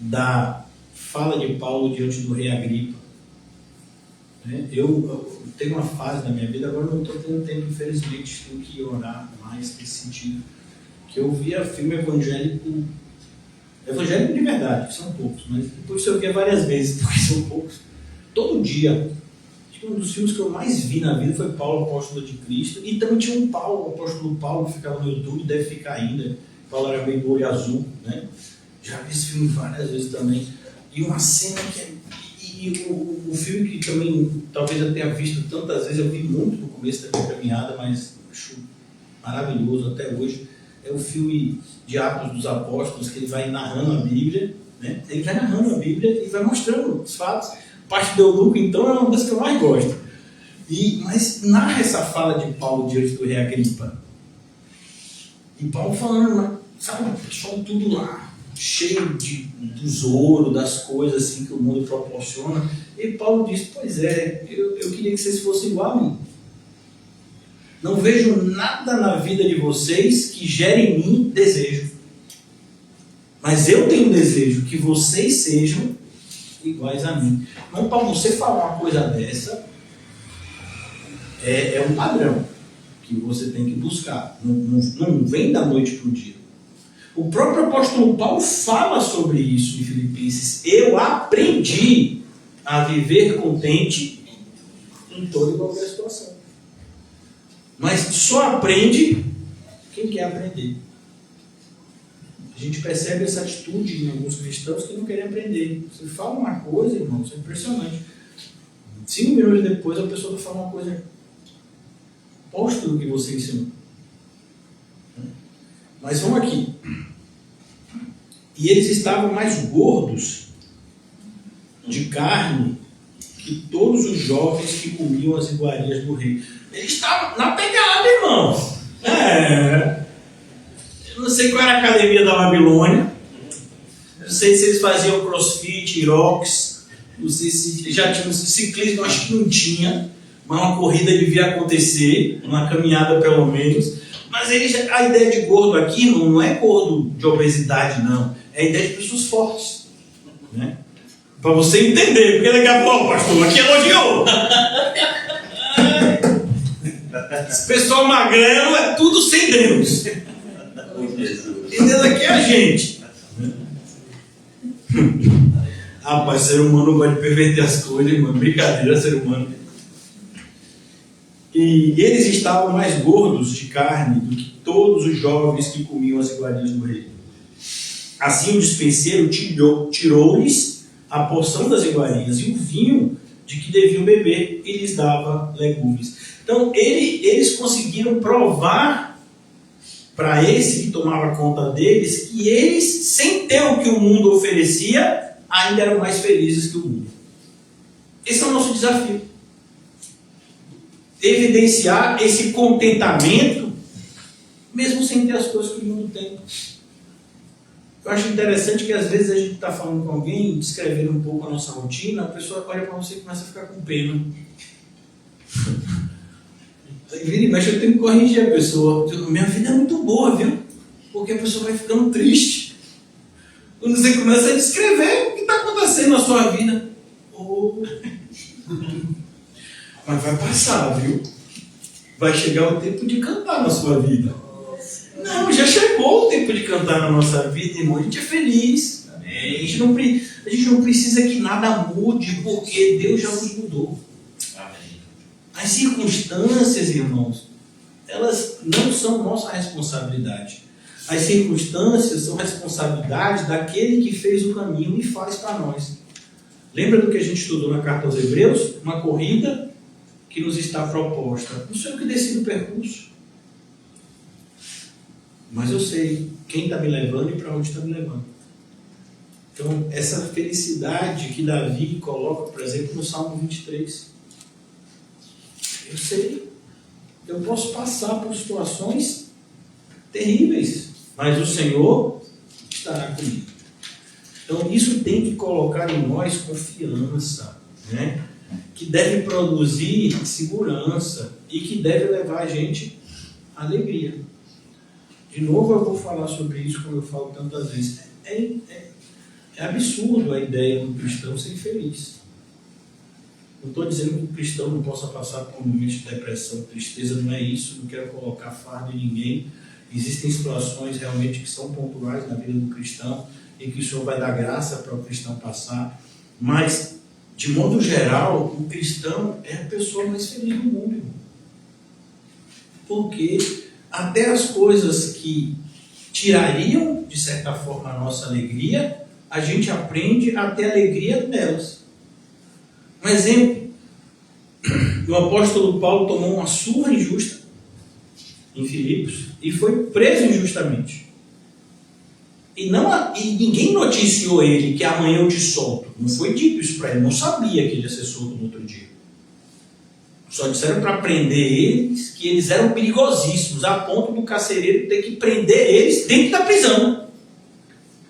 A: da fala de Paulo diante do rei Agripa. Eu tenho uma fase da minha vida, agora não estou tendo tempo, infelizmente, tenho que orar mais nesse sentido, que eu via filme evangélico de verdade, que são poucos, mas depois eu via várias vezes, porque são poucos, todo dia. Acho que um dos filmes que eu mais vi na vida foi Paulo, Apóstolo de Cristo, e também tinha um Paulo, o Apóstolo Paulo, que ficava no YouTube, deve ficar ainda. Paulo era meio do olho azul, né? Já vi esse filme várias vezes também. E uma cena que é... E o filme que também, talvez eu tenha visto tantas vezes, eu vi muito no começo da minha caminhada, mas acho maravilhoso até hoje, é o filme de Atos dos Apóstolos, que ele vai narrando a Bíblia, né? Ele vai narrando a Bíblia e vai mostrando os fatos. A parte do eunuco, então, é uma das que eu mais gosto. Mas narra essa fala de Paulo diante do rei Agripa. E Paulo falando, sabe, o pessoal tudo lá, cheio dos ouro, das coisas assim que o mundo proporciona. E Paulo diz, pois é, eu queria que vocês fossem igual a mim. Não vejo nada na vida de vocês que gere em mim desejo. Mas eu tenho desejo que vocês sejam iguais a mim. Então, para você falar uma coisa dessa, é um padrão que você tem que buscar. Não vem da noite para o dia. O próprio apóstolo Paulo fala sobre isso em Filipenses. Eu aprendi a viver contente em toda e qualquer situação. Mas só aprende quem quer aprender. A gente percebe essa atitude em alguns cristãos que não querem aprender. Você fala uma coisa, irmão, isso é impressionante. 5 minutos depois a pessoa vai falar uma coisa oposta do que você ensinou. Mas vamos aqui. E eles estavam mais gordos de carne que todos os jovens que comiam as iguarias do rei. Eles estavam na pegada, irmão. Eu não sei qual era a academia da Babilônia. Não sei se eles faziam crossfit, irox. Não sei se já tinha ciclismo, acho que não tinha. Mas uma corrida devia acontecer, uma caminhada pelo menos. Mas a ideia de gordo aqui não é gordo de obesidade, não. É a ideia de pessoas fortes. Né? Para você entender, porque daqui a pouco, pastor, aqui elogiou. Esse pessoal magrelo é tudo sem Deus. E Deus aqui é a gente. Rapaz, ser humano não pode perverter as coisas, irmão. Brincadeira, ser humano. E eles estavam mais gordos de carne do que todos os jovens que comiam as iguarias do rei. Assim o dispenseiro tirou-lhes a porção das iguarias e o vinho de que deviam beber e lhes dava legumes. Então eles conseguiram provar para esse que tomava conta deles que eles, sem ter o que o mundo oferecia, ainda eram mais felizes que o mundo. Esse é o nosso desafio. Evidenciar esse contentamento, mesmo sem ter as coisas que o mundo tem. Eu acho interessante que às vezes a gente está falando com alguém, descrevendo um pouco a nossa rotina, a pessoa olha para você e começa a ficar com pena. Aí vira e mexe, eu tenho que corrigir a pessoa. Minha vida é muito boa, viu? Porque a pessoa vai ficando triste. Quando você começa a descrever o que está acontecendo na sua vida. Oh. Mas vai passar, viu? Vai chegar o tempo de cantar na sua vida. Não, já chegou o tempo de cantar na nossa vida, irmão. A gente é feliz. Amém. A gente não precisa que nada mude, porque Deus já nos mudou. Amém. As circunstâncias, irmãos, elas não são nossa responsabilidade. As circunstâncias são responsabilidade daquele que fez o caminho e faz para nós. Lembra do que a gente estudou na carta aos Hebreus? Uma corrida que nos está proposta. Não sei o que decide o percurso. Mas eu sei quem está me levando e para onde está me levando. Então, essa felicidade que Davi coloca, por exemplo, no Salmo 23. Eu sei. Eu posso passar por situações terríveis, mas o Senhor estará comigo. Então, isso tem que colocar em nós confiança, né? Que deve produzir segurança e que deve levar a gente à alegria. De novo eu vou falar sobre isso, como eu falo tantas vezes. É absurdo a ideia do cristão ser infeliz. Não estou dizendo que o cristão não possa passar por momentos de depressão, tristeza, não é isso. Não quero colocar fardo em ninguém. Existem situações realmente que são pontuais na vida do cristão e que o Senhor vai dar graça para o cristão passar. Mas, de modo geral, o cristão é a pessoa mais feliz do mundo, irmão. Porque até as coisas que tirariam, de certa forma, a nossa alegria, a gente aprende a ter alegria delas. Um exemplo, o apóstolo Paulo tomou uma surra injusta em Filipos e foi preso injustamente. E ninguém noticiou ele que amanhã eu te solto. Não foi dito isso para ele, não sabia que ele ia ser solto no outro dia. Só disseram para prender eles, que eles eram perigosíssimos, a ponto do carcereiro ter que prender eles dentro da prisão.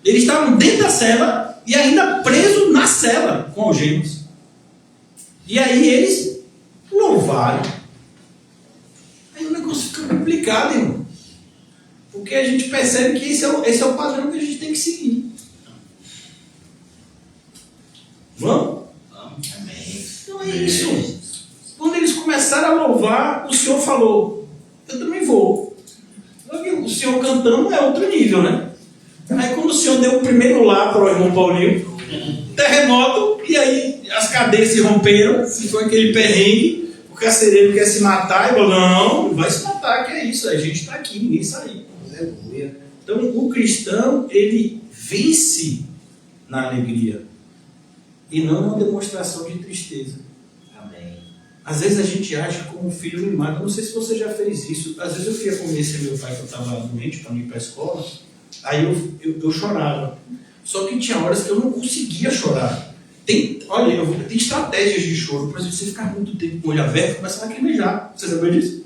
A: Eles estavam dentro da cela e ainda presos na cela com algemas. E aí eles louvaram. Aí o negócio fica complicado, irmão. Porque a gente percebe que esse é o padrão que a gente tem que seguir. Vamos?
B: Vamos. Amém.
A: Então é isso. Quando eles começaram a louvar, o Senhor falou, eu também vou. O Senhor cantando é outro nível, né? Aí quando o Senhor deu o primeiro lá para o irmão Paulinho, terremoto, e aí as cadeias se romperam, se foi aquele perrengue, o carcereiro quer se matar, e falou, não vai se matar, que é isso, a gente está aqui, ninguém saiu. Aleluia. Então o cristão, ele vence na alegria, e não uma demonstração de tristeza. Amém. Às vezes a gente age como um filho mimado. Eu não sei se você já fez isso. Às vezes eu fui convencer meu pai que eu estava doente para ir para a escola. Aí eu chorava. Só que tinha horas que eu não conseguia chorar. Tem estratégias de choro. Por exemplo, você ficar muito tempo com o olho aberto, começa a lacrimejar. Você sabia disso?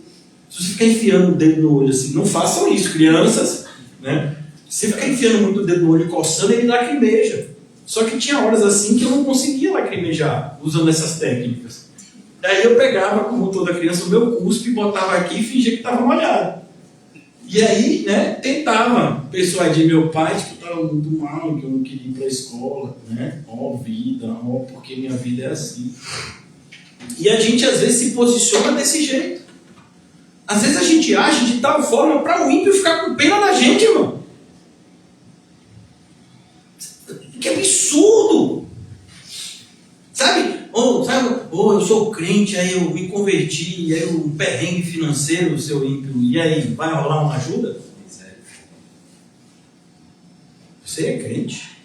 A: Se você ficar enfiando o dedo no olho assim, não façam isso, crianças. Né? Se você ficar enfiando muito o dedo no olho e coçando, ele lacrimeja. Só que tinha horas assim que eu não conseguia lacrimejar usando essas técnicas. Daí eu pegava, como toda criança, o meu cuspe, botava aqui e fingia que estava molhado. E aí, né, tentava persuadir meu pai de que eu estava muito mal, que eu não queria ir para a escola, né? Vida, porque minha vida é assim. E a gente às vezes se posiciona desse jeito. Às vezes a gente age de tal forma para o ímpio ficar com pena da gente, irmão. Que absurdo! Sabe? Eu sou crente, aí eu me converti, e aí um perrengue financeiro, seu ímpio, e aí, vai rolar uma ajuda? Você é crente.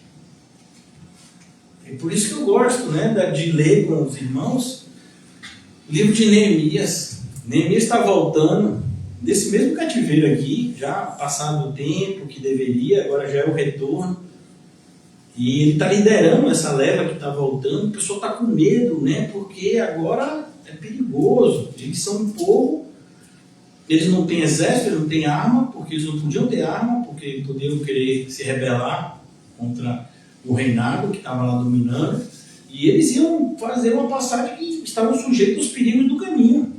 A: E por isso que eu gosto, né, de ler com os irmãos o livro de Neemias. Neemias está voltando desse mesmo cativeiro aqui, já passado o tempo que deveria, agora já é o retorno. E ele está liderando essa leva que está voltando. O pessoal está com medo, né? Porque agora é perigoso. Eles são um povo, eles não têm exército, eles não têm arma, porque eles não podiam ter arma, porque podiam querer se rebelar contra o reinado que estava lá dominando, e eles iam fazer uma passagem que estavam sujeitos aos perigos do caminho.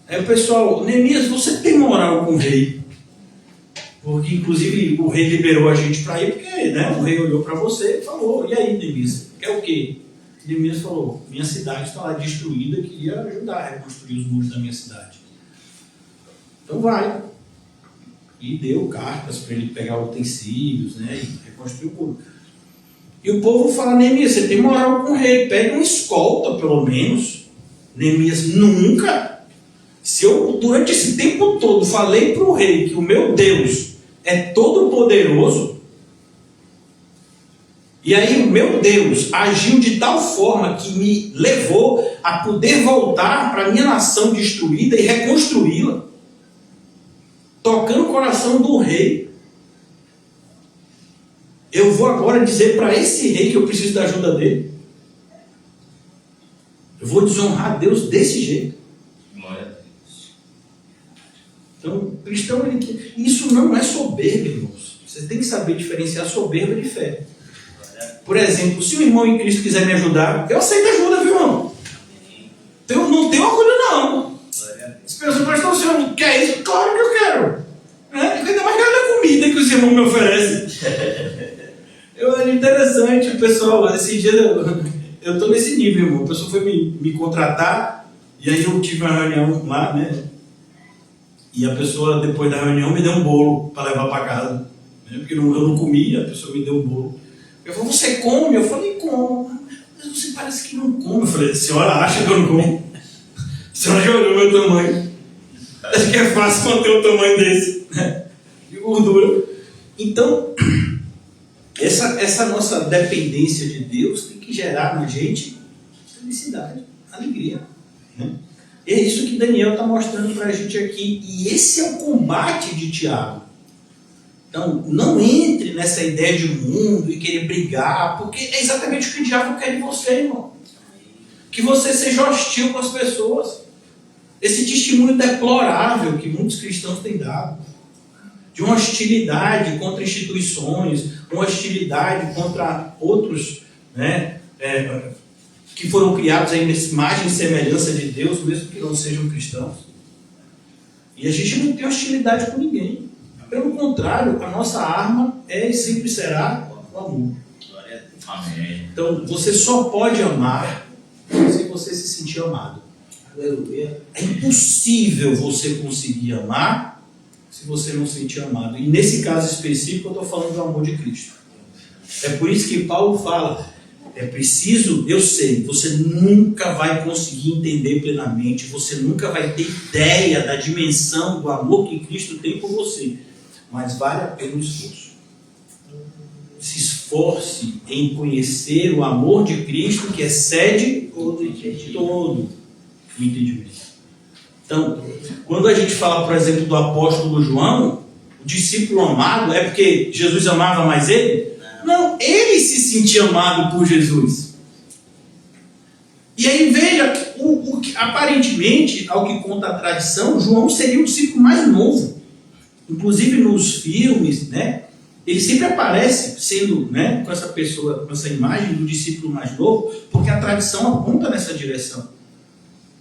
A: Aí o pessoal, Neemias, você tem moral com o rei? Porque inclusive o rei liberou a gente para ir, porque o rei olhou para você e falou, e aí, Neemias, quer o quê? Neemias falou, minha cidade está lá destruída, queria ajudar a reconstruir os muros da minha cidade. Então vai. E deu cartas para ele pegar utensílios, e reconstruir o muro. E o povo fala, Neemias, você tem moral com o rei, pega uma escolta pelo menos. Neemias, nunca. Se eu durante esse tempo todo falei para o rei que o meu Deus é todo poderoso, e aí o meu Deus agiu de tal forma que me levou a poder voltar para a minha nação destruída e reconstruí-la, tocando o coração do rei. Eu vou agora dizer para esse rei que eu preciso da ajuda dele. Eu vou desonrar Deus desse jeito.
C: Glória a Deus.
A: Então, o cristão, isso não é soberba, irmãos. Você tem que saber diferenciar soberba de fé. Por exemplo, se o irmão em Cristo quiser me ajudar, eu aceito ajuda, viu, irmão? Eu não tenho orgulho, não. Se pensa, pastor, o senhor quer isso? Claro que eu quero. Ainda mais cada comida que os irmãos me oferecem. Eu acho interessante, o pessoal, esse dia eu estou nesse nível, irmão. A pessoa foi me contratar, e aí eu tive uma reunião lá, e a pessoa, depois da reunião, me deu um bolo para levar para casa. Porque eu não comia, a pessoa me deu um bolo. Eu falei, você come? Eu falei, como. Mas você parece que não come. Eu falei, a senhora acha que eu não como? A senhora já olhou meu tamanho. Acho que é fácil manter um tamanho desse, de gordura. Então, essa nossa dependência de Deus tem que gerar na gente felicidade, alegria. E é isso que Daniel está mostrando para a gente aqui. E esse é o combate de Tiago. Então, não entre nessa ideia de mundo e querer brigar, porque é exatamente o que o diabo quer de você, irmão. Que você seja hostil com as pessoas. Esse testemunho deplorável que muitos cristãos têm dado, de uma hostilidade contra instituições, uma hostilidade contra outros, que foram criados aí nessa imagem e semelhança de Deus, mesmo que não sejam cristãos. E a gente não tem hostilidade com ninguém. Pelo contrário, a nossa arma é e sempre será o amor.
C: Amém.
A: Então, você só pode amar se você se sentir amado. Aleluia. É impossível você conseguir amar se você não se sentir amado. E nesse caso específico, eu estou falando do amor de Cristo. É por isso que Paulo fala, é preciso, eu sei, você nunca vai conseguir entender plenamente, você nunca vai ter ideia da dimensão do amor que Cristo tem por você. Mas vale a pena o esforço. Se esforce em conhecer o amor de Cristo que excede todo o entendimento. Então, quando a gente fala, por exemplo, do apóstolo João, o discípulo amado, é porque Jesus amava mais ele? Não, ele se sentia amado por Jesus. E aí veja, aparentemente, ao que conta a tradição, João seria o discípulo mais novo. Inclusive nos filmes, ele sempre aparece sendo, com essa pessoa, com essa imagem do discípulo mais novo, porque a tradição aponta nessa direção.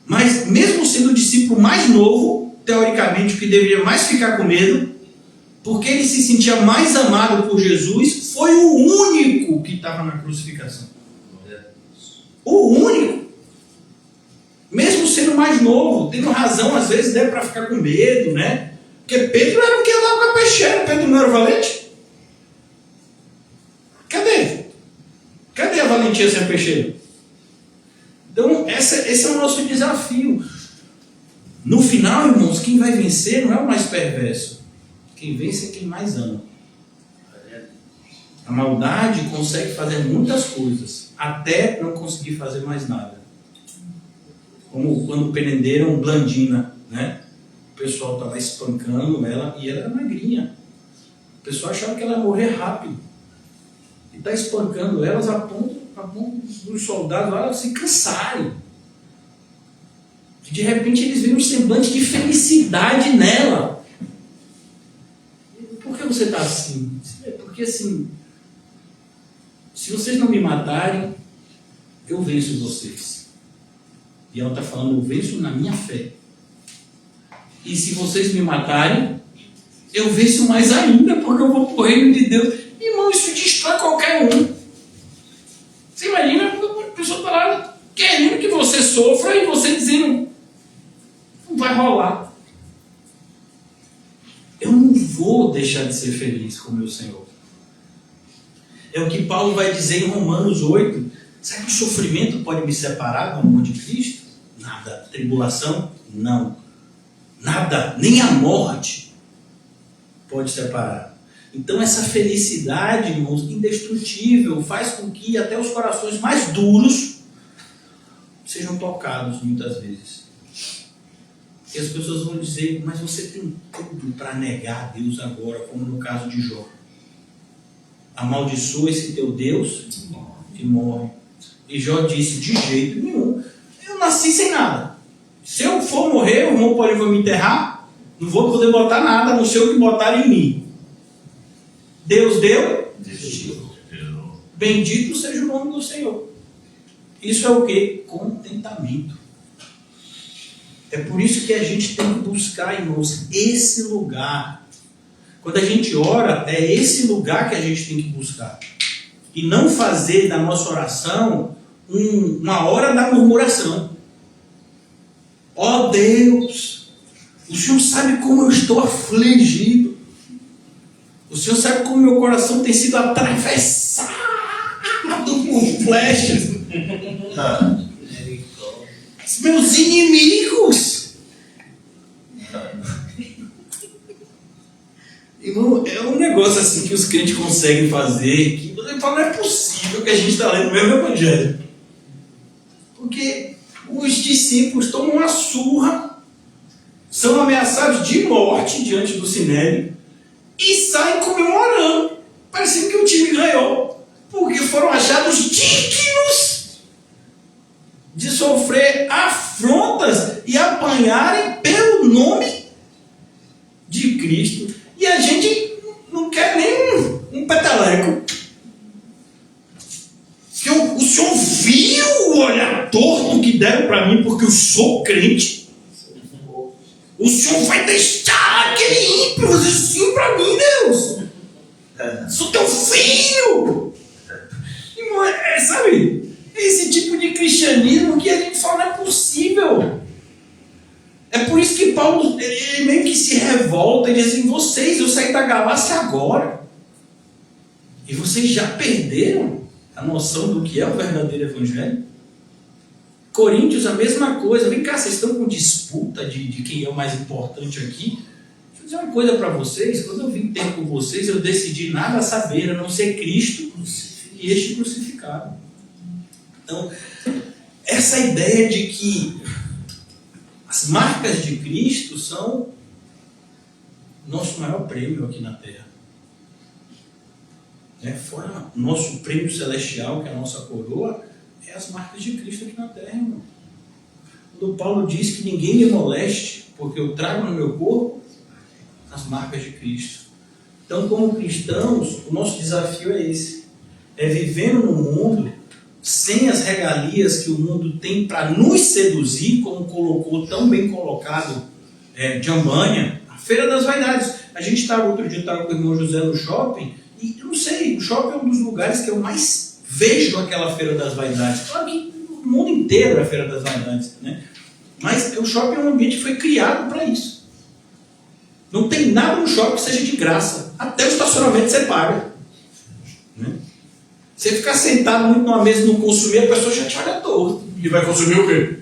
A: Mas mesmo sendo o discípulo mais novo, teoricamente o que deveria mais ficar com medo, porque ele se sentia mais amado por Jesus, foi o único que estava na crucificação. O único. Mesmo sendo mais novo, tendo razão às vezes para ficar com medo, Porque Pedro era o que andava com a peixeira. Pedro não era valente? Cadê a valentia sem a peixeira? Então, esse é o nosso desafio. No final, irmãos, quem vai vencer não é o mais perverso. Quem vence é quem mais ama. A maldade consegue fazer muitas coisas, até não conseguir fazer mais nada. Como quando prenderam Blandina, O pessoal estava espancando ela e ela era magrinha. O pessoal achava que ela ia morrer rápido. E está espancando elas a ponto dos soldados lá se cansarem. E de repente eles viram um semblante de felicidade nela. Por que você está assim? Porque assim,
D: se vocês não me matarem, eu venço vocês. E ela está falando, eu venço na minha fé. E se vocês me matarem, eu venço mais ainda, porque eu vou para o reino de Deus. Irmão, isso destrói qualquer um. Você imagina a pessoa está lá querendo que você sofra e você dizendo, não vai rolar. Eu não vou deixar de ser feliz com o meu Senhor. É o que Paulo vai dizer em Romanos 8. Será que o sofrimento pode me separar do amor de Cristo? Nada. Tribulação? Não. Nada. Nem a morte pode separar. Então essa felicidade, irmãos, indestrutível, faz com que até os corações mais duros sejam tocados muitas vezes. E as pessoas vão dizer, mas você tem tudo para negar a Deus agora, como no caso de Jó. Amaldiçoa esse teu Deus e morre. E Jó disse, de jeito nenhum. Eu nasci sem nada. Se eu for morrer, o irmão pode me enterrar, não vou poder botar nada, a não ser o que botar em mim. Deus deu, bendito seja o nome do Senhor. Isso é o que? Contentamento. É por isso que a gente tem que buscar, irmãos, esse lugar. Quando a gente ora, é esse lugar que a gente tem que buscar. E não fazer da nossa oração uma hora da murmuração. Ó Deus, o Senhor sabe como eu estou afligido. O Senhor sabe como meu coração tem sido atravessado por flechas. Os meus inimigos. Irmão, é um negócio assim que os crentes conseguem fazer, que você fala, não é possível que a gente está lendo o mesmo evangelho. Porque os discípulos tomam uma surra, são ameaçados de morte diante do Sinédrio e saem comemorando, parecendo que o time ganhou, porque foram achados dignos de sofrer afrontas e apanharem pelo nome de Cristo. E a gente não quer nem um peteleco. O senhor viu o olhar torto que deram para mim porque eu sou crente? O senhor vai deixar aquele ímpio fazer assim para mim, Deus? Sou teu filho! Irmão, sabe? Esse tipo de cristianismo que a gente fala não é possível. É por isso que Paulo ele meio que se revolta e diz assim, eu saí da Galácia agora. E vocês já perderam a noção do que é o verdadeiro evangelho? Coríntios, a mesma coisa. Vem cá, vocês estão com disputa de quem é o mais importante aqui? Deixa eu dizer uma coisa para vocês. Quando eu vim ter com vocês, eu decidi nada saber, a não ser Cristo e este crucificado. Então, essa ideia de que as marcas de Cristo são nosso maior prêmio aqui na Terra. Fora o nosso prêmio celestial, que é a nossa coroa, é as marcas de Cristo aqui na Terra, irmão. Quando Paulo diz que ninguém me moleste, porque eu trago no meu corpo as marcas de Cristo. Então, como cristãos, o nosso desafio é esse. É vivendo no mundo sem as regalias que o mundo tem para nos seduzir, como colocou tão bem colocado John Bunyan, a Feira das Vaidades. A gente estava outro dia com o irmão José no shopping, e eu não sei, o shopping é um dos lugares que eu mais vejo aquela Feira das Vaidades. Claro que o mundo inteiro é a Feira das Vaidades, né? Mas o shopping é um ambiente que foi criado para isso. Não tem nada no shopping que seja de graça. Até o estacionamento você paga. Né? Você ficar sentado muito numa mesa e não consumir, a pessoa já te olha torto. E vai consumir o quê?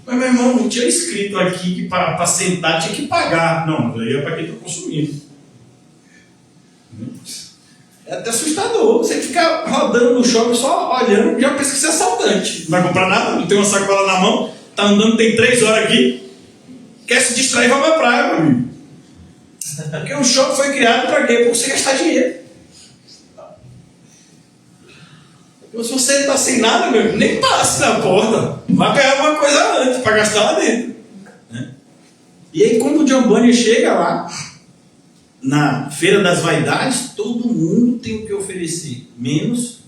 D: Mas, meu irmão, não tinha escrito aqui que para sentar tinha que pagar. Não, mas aí é para quem está consumindo. É até assustador. Você fica rodando no shopping só olhando, já pensa que você é assaltante. Não vai comprar nada, não tem uma sacola na mão, tá andando, tem 3 horas aqui, quer se distrair, vai pra praia, meu amigo. Porque o shopping foi criado para quê? Para você gastar dinheiro. Então, se você está sem nada, meu amigo, nem passe na porta. Vai ganhar alguma coisa antes para gastar lá dentro. Né? E aí, quando o John Bunyan chega lá,
A: na Feira das Vaidades, todo mundo tem o que oferecer, menos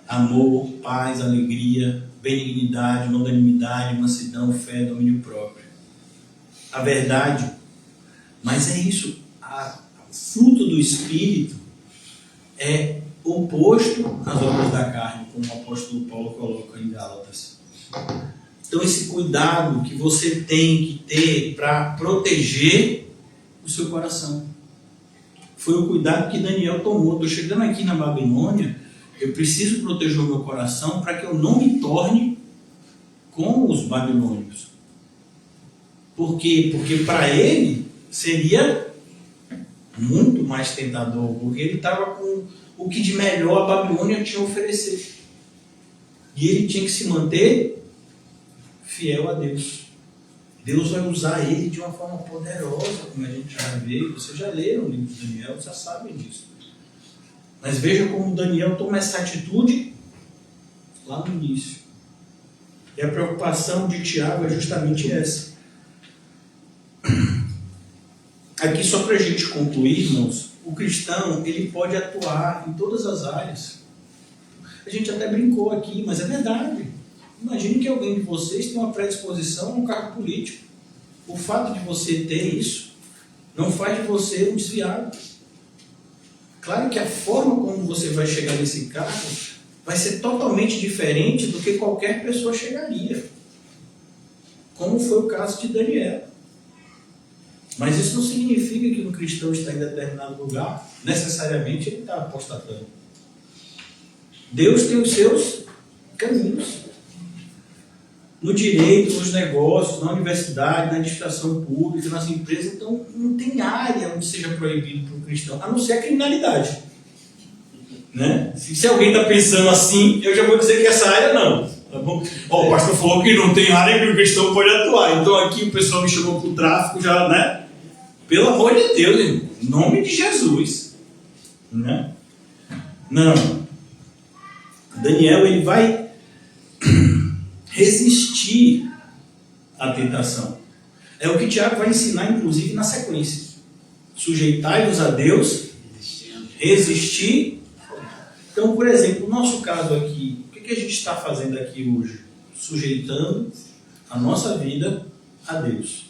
A: amor, paz, alegria, benignidade, longanimidade, mansidão, fé, domínio próprio. A verdade, mas é isso, o fruto do Espírito é oposto às obras da carne, como o apóstolo Paulo coloca em Gálatas. Então esse cuidado que você tem que ter para proteger o seu coração. Foi o cuidado que Daniel tomou. Estou chegando aqui na Babilônia, eu preciso proteger o meu coração para que eu não me torne como os babilônios. Por quê? Porque para ele seria muito mais tentador, porque ele estava com o que de melhor a Babilônia tinha a oferecer. E ele tinha que se manter fiel a Deus. Deus vai usar ele de uma forma poderosa, como a gente já vê. Vocês já leram o livro de Daniel, já sabem disso. Mas veja como Daniel toma essa atitude lá no início. E a preocupação de Tiago é justamente essa. Aqui, só para a gente concluir, irmãos, o cristão ele pode atuar em todas as áreas. A gente até brincou aqui, mas é verdade. Imagine que alguém de vocês tem uma predisposição a um cargo político. O fato de você ter isso não faz de você um desviado. Claro que a forma como você vai chegar nesse cargo vai ser totalmente diferente do que qualquer pessoa chegaria. Como foi o caso de Daniel. Mas isso não significa que um cristão está em determinado lugar, necessariamente ele está apostatando. Deus tem os seus caminhos. No direito, nos negócios, na universidade, na administração pública, nas empresas, então não tem área onde seja proibido para um cristão, a não ser a criminalidade. Né? Se alguém está pensando assim, eu já vou dizer que essa área não. Tá bom? O pastor falou que não tem área que o cristão pode atuar. Então aqui o pessoal me chamou para o tráfico já, né? Pelo amor de Deus, irmão. Em nome de Jesus. Né? Não. Daniel, ele vai resistir à tentação. É o que Tiago vai ensinar, inclusive, na sequência. Sujeitai-vos a Deus, resistir. Então, por exemplo, no nosso caso aqui, o que a gente está fazendo aqui hoje? Sujeitando a nossa vida a Deus.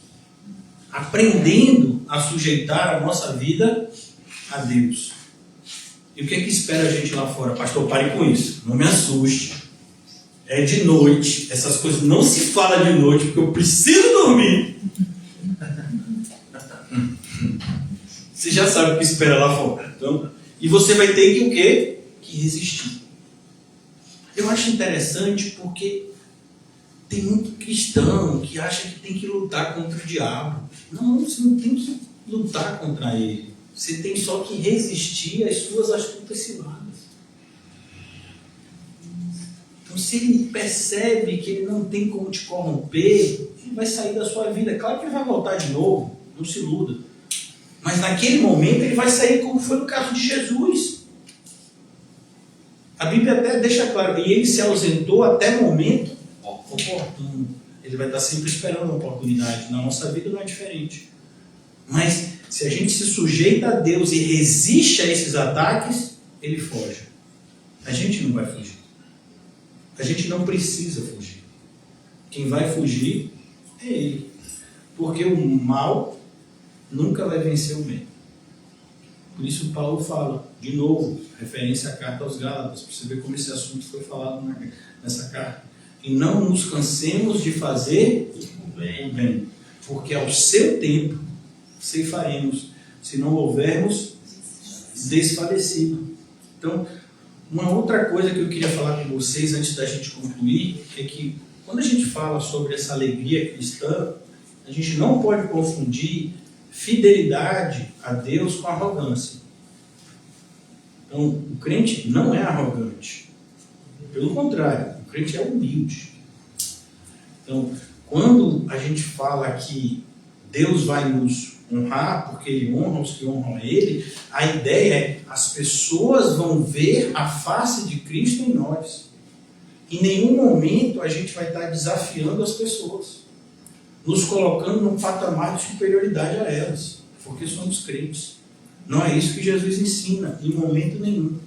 A: Aprendendo a sujeitar a nossa vida a Deus. E o que espera a gente lá fora? Pastor, pare com isso. Não me assuste. É de noite. Essas coisas não se fala de noite, porque eu preciso dormir. Você já sabe o que espera lá fora. Então, e você vai ter que o quê? Que resistir. Eu acho interessante porque tem muito cristão que acha que tem que lutar contra o diabo. Não, você não tem que lutar contra ele. Você tem só que resistir às suas astutas ciladas. Então, se ele percebe que ele não tem como te corromper, ele vai sair da sua vida. Claro que ele vai voltar de novo, não se iluda. Mas naquele momento ele vai sair como foi no caso de Jesus. A Bíblia até deixa claro, e ele se ausentou até o momento oportuno. Ele vai estar sempre esperando a oportunidade. Na nossa vida não é diferente. Mas se a gente se sujeita a Deus e resiste a esses ataques, ele foge. A gente não vai fugir. A gente não precisa fugir. Quem vai fugir é ele. Porque o mal nunca vai vencer o bem. Por isso Paulo fala, de novo, referência à carta aos Gálatas, para você ver como esse assunto foi falado nessa carta. E não nos cansemos de fazer o bem, porque ao seu tempo ceifaremos, se não houvermos desfalecido. Então, uma outra coisa que eu queria falar com vocês antes da gente concluir é que quando a gente fala sobre essa alegria cristã, a gente não pode confundir fidelidade a Deus com arrogância. Então, o crente não é arrogante. Pelo contrário, o crente é humilde. Então, quando a gente fala que Deus vai nos honrar, porque Ele honra os que honram a Ele, a ideia é as pessoas vão ver a face de Cristo em nós. Em nenhum momento a gente vai estar desafiando as pessoas, nos colocando num patamar de superioridade a elas. Porque somos crentes. Não é isso que Jesus ensina, em momento nenhum.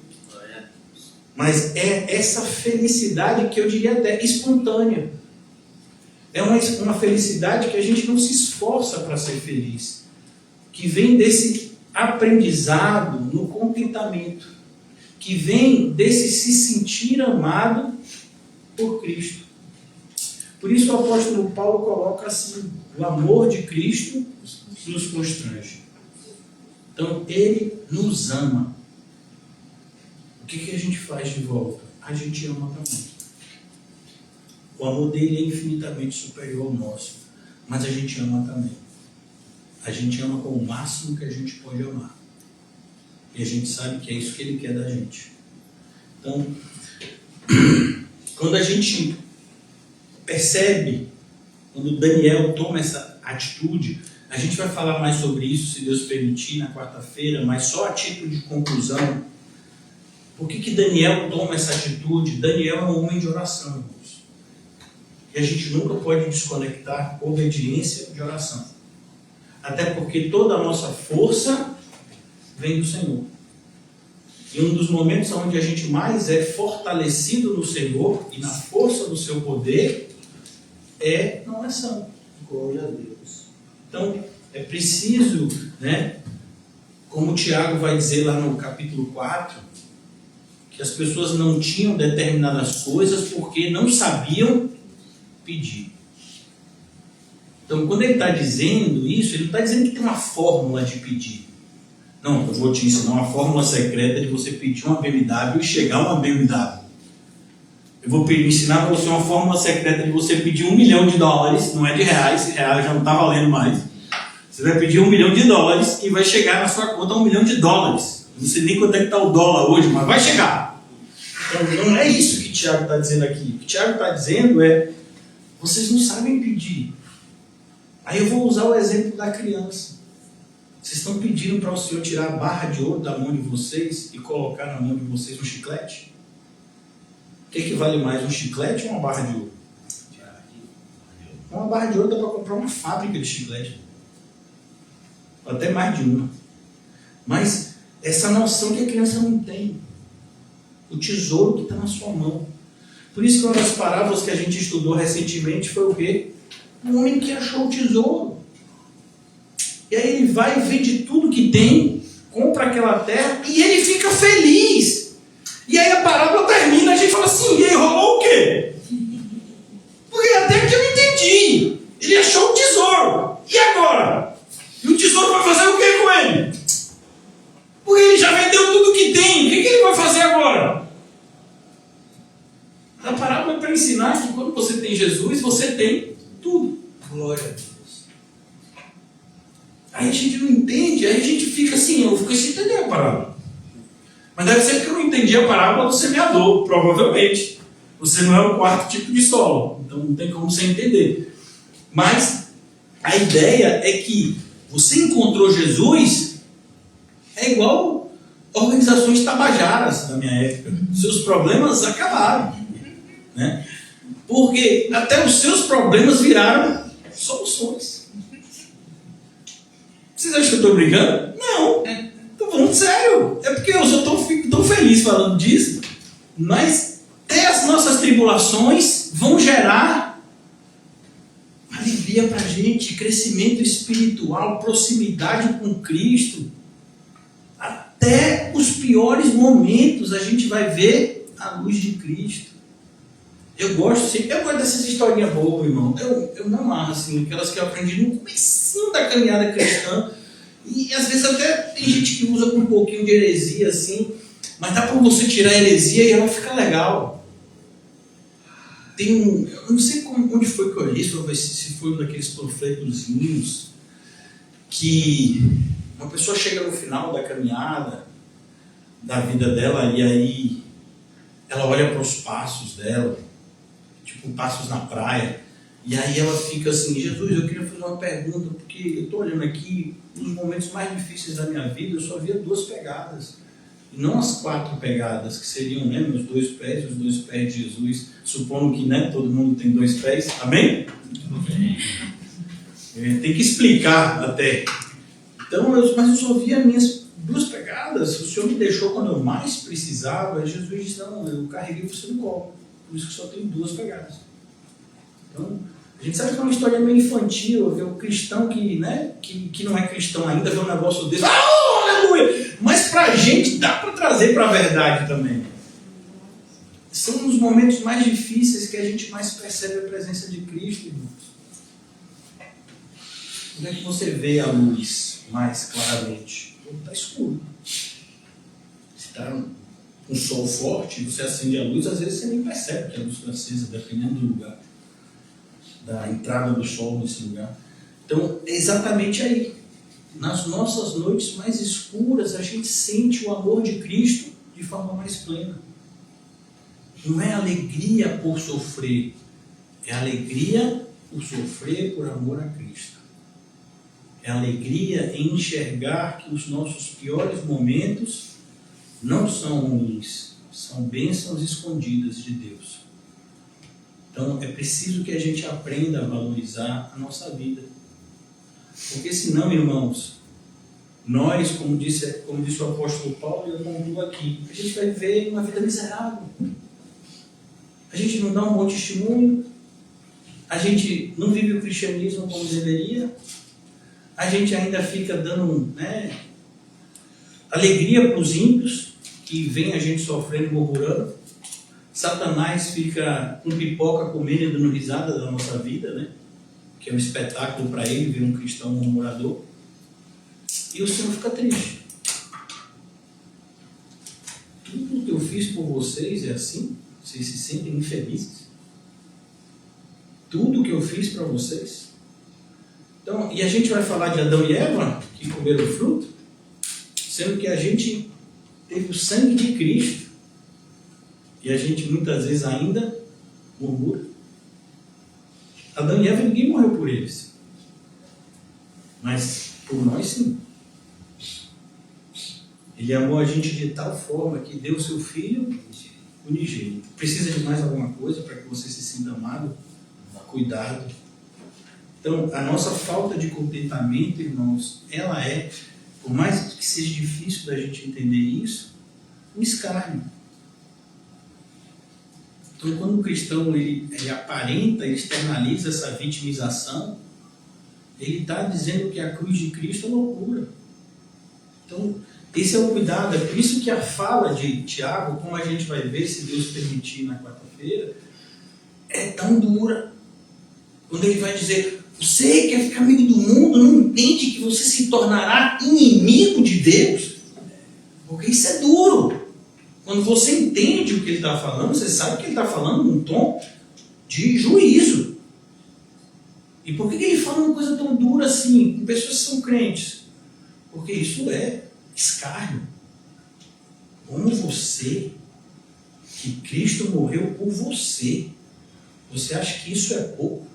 A: Mas é essa felicidade que eu diria até espontânea. É uma felicidade que a gente não se esforça para ser feliz. Que vem desse aprendizado no contentamento. Que vem desse se sentir amado por Cristo. Por isso o apóstolo Paulo coloca assim: o amor de Cristo nos constrange. Então ele nos ama. O que a gente faz de volta? A gente ama também. O amor dele é infinitamente superior ao nosso. Mas a gente ama também. A gente ama com o máximo que a gente pode amar. E a gente sabe que é isso que ele quer da gente. Então, quando a gente percebe, quando Daniel toma essa atitude, a gente vai falar mais sobre isso, se Deus permitir, na quarta-feira, mas só a título de conclusão. Por que Daniel toma essa atitude? Daniel é um homem de oração, irmãos. E a gente nunca pode desconectar obediência de oração. Até porque toda a nossa força vem do Senhor. E um dos momentos onde a gente mais é fortalecido no Senhor e na força do seu poder é na oração.
D: Glória a Deus.
A: Então, é preciso, como o Tiago vai dizer lá no capítulo 4, que as pessoas não tinham determinadas coisas porque não sabiam pedir. Então, quando ele está dizendo isso, ele não está dizendo que tem uma fórmula de pedir. Não, eu vou te ensinar uma fórmula secreta de você pedir uma BMW e chegar a uma BMW. Eu vou ensinar para você uma fórmula secreta de você pedir $1 milhão, não é de reais, reais já não está valendo mais. Você vai pedir $1 milhão e vai chegar na sua conta $1 milhão. Não sei nem quanto é que está o dólar hoje, mas vai chegar. Então não é isso que Tiago está dizendo aqui. O que Tiago está dizendo é: vocês não sabem pedir. Aí eu vou usar o exemplo da criança. Vocês estão pedindo para o Senhor tirar a barra de ouro da mão de vocês e colocar na mão de vocês um chiclete? O que vale mais, um chiclete ou uma barra de ouro? Uma barra de ouro dá para comprar uma fábrica de chiclete. Até mais de uma. Mas essa noção que a criança não tem. O tesouro que está na sua mão. Por isso que uma das parábolas que a gente estudou recentemente foi o quê? Um homem que achou o tesouro. E aí ele vai e vende tudo que tem, compra aquela terra e ele fica feliz. E aí a parábola termina, a gente fala assim: e aí rolou o quê? Porque até que eu entendi. Ele achou o tesouro. E agora? E o tesouro vai fazer o quê com ele? Porque ele já vendeu tudo que tem. O que ele vai fazer agora? A parábola é para ensinar que quando você tem Jesus, você tem tudo. Glória a Deus. Aí a gente não entende, aí a gente fica assim: eu fico sem entender a parábola. Mas deve ser que eu não entendi a parábola do semeador, provavelmente. Você não é o quarto tipo de solo, então não tem como você entender. Mas a ideia é que você encontrou Jesus, é igual organizações tabajaras da minha época. Seus problemas acabaram. Porque até os seus problemas viraram soluções. Vocês acham que eu estou brincando? Não. Estou falando sério. É porque eu só fico tão feliz falando disso. Mas até as nossas tribulações vão gerar alegria para a gente, crescimento espiritual, proximidade com Cristo. Até os piores momentos a gente vai ver a luz de Cristo. Eu gosto dessas historinhas boas, irmão. Eu não amarro assim, aquelas que eu aprendi no comecinho da caminhada cristã. E às vezes até tem gente que usa com um pouquinho de heresia assim, mas dá para você tirar a heresia e ela fica legal. Eu não sei onde foi que eu li, se foi um daqueles panfletozinhos, que uma pessoa chega no final da caminhada da vida dela e aí ela olha para os passos dela, tipo passos na praia, e aí ela fica assim: Jesus, eu queria fazer uma pergunta, porque eu estou olhando aqui, nos momentos mais difíceis da minha vida, eu só via 2 pegadas, e não as 4 pegadas, que seriam meus 2 pés, os 2 pés de Jesus, supondo que todo mundo tem 2 pés, amém? Amém. Tem que explicar até. Então, mas eu só vi as minhas 2 pegadas. O Senhor me deixou quando eu mais precisava. E Jesus disse, não, eu carreguei você no colo. Por isso que só tenho 2 pegadas. Então, a gente sabe que é uma história meio infantil, ver o cristão que não é cristão ainda, vê um negócio desse, aleluia! Mas pra gente dá para trazer para a verdade também. São os momentos mais difíceis que a gente mais percebe a presença de Cristo, irmãos. Onde é que você vê a luz mais claramente? Está escuro. Se está um sol forte, você acende a luz, às vezes você nem percebe que a luz está acesa, dependendo do lugar, da entrada do sol nesse lugar. Então, é exatamente aí. Nas nossas noites mais escuras, a gente sente o amor de Cristo de forma mais plena. Não é alegria por sofrer, é alegria por sofrer por amor a Cristo. É alegria em enxergar que os nossos piores momentos não são ruins, são bênçãos escondidas de Deus. Então é preciso que a gente aprenda a valorizar a nossa vida. Porque senão, irmãos, nós, como disse o apóstolo Paulo, e eu concluo aqui, a gente vai viver uma vida miserável. A gente não dá um bom testemunho, a gente não vive o cristianismo como deveria, a gente ainda fica dando alegria para os ímpios, que vem a gente sofrendo e murmurando. Satanás fica com pipoca comendo e dando risada da nossa vida, que é um espetáculo para ele ver um cristão murmurador. E o Senhor fica triste. Tudo que eu fiz por vocês é assim? Vocês se sentem infelizes? Tudo que eu fiz para vocês? Então, e a gente vai falar de Adão e Eva, que comeram o fruto, sendo que a gente teve o sangue de Cristo, e a gente muitas vezes ainda murmura. Adão e Eva, ninguém morreu por eles, mas por nós sim. Ele amou a gente de tal forma que deu seu Filho unigênito. Precisa de mais alguma coisa para que você se sinta amado? Cuidado. Então, a nossa falta de contentamento, irmãos, ela é, por mais que seja difícil da gente entender isso, um escárnio. Então, quando o cristão ele aparenta, ele externaliza essa vitimização, ele está dizendo que a cruz de Cristo é loucura. Então, esse é o cuidado. É por isso que a fala de Tiago, como a gente vai ver, se Deus permitir, na quarta-feira, é tão dura. Quando ele vai dizer, você quer ficar amigo do mundo, não entende que você se tornará inimigo de Deus? Porque isso é duro. Quando você entende o que ele está falando, você sabe que ele está falando num tom de juízo. E por que ele fala uma coisa tão dura assim, com pessoas que são crentes? Porque isso é escárnio. Como você, que Cristo morreu por você, você acha que isso é pouco?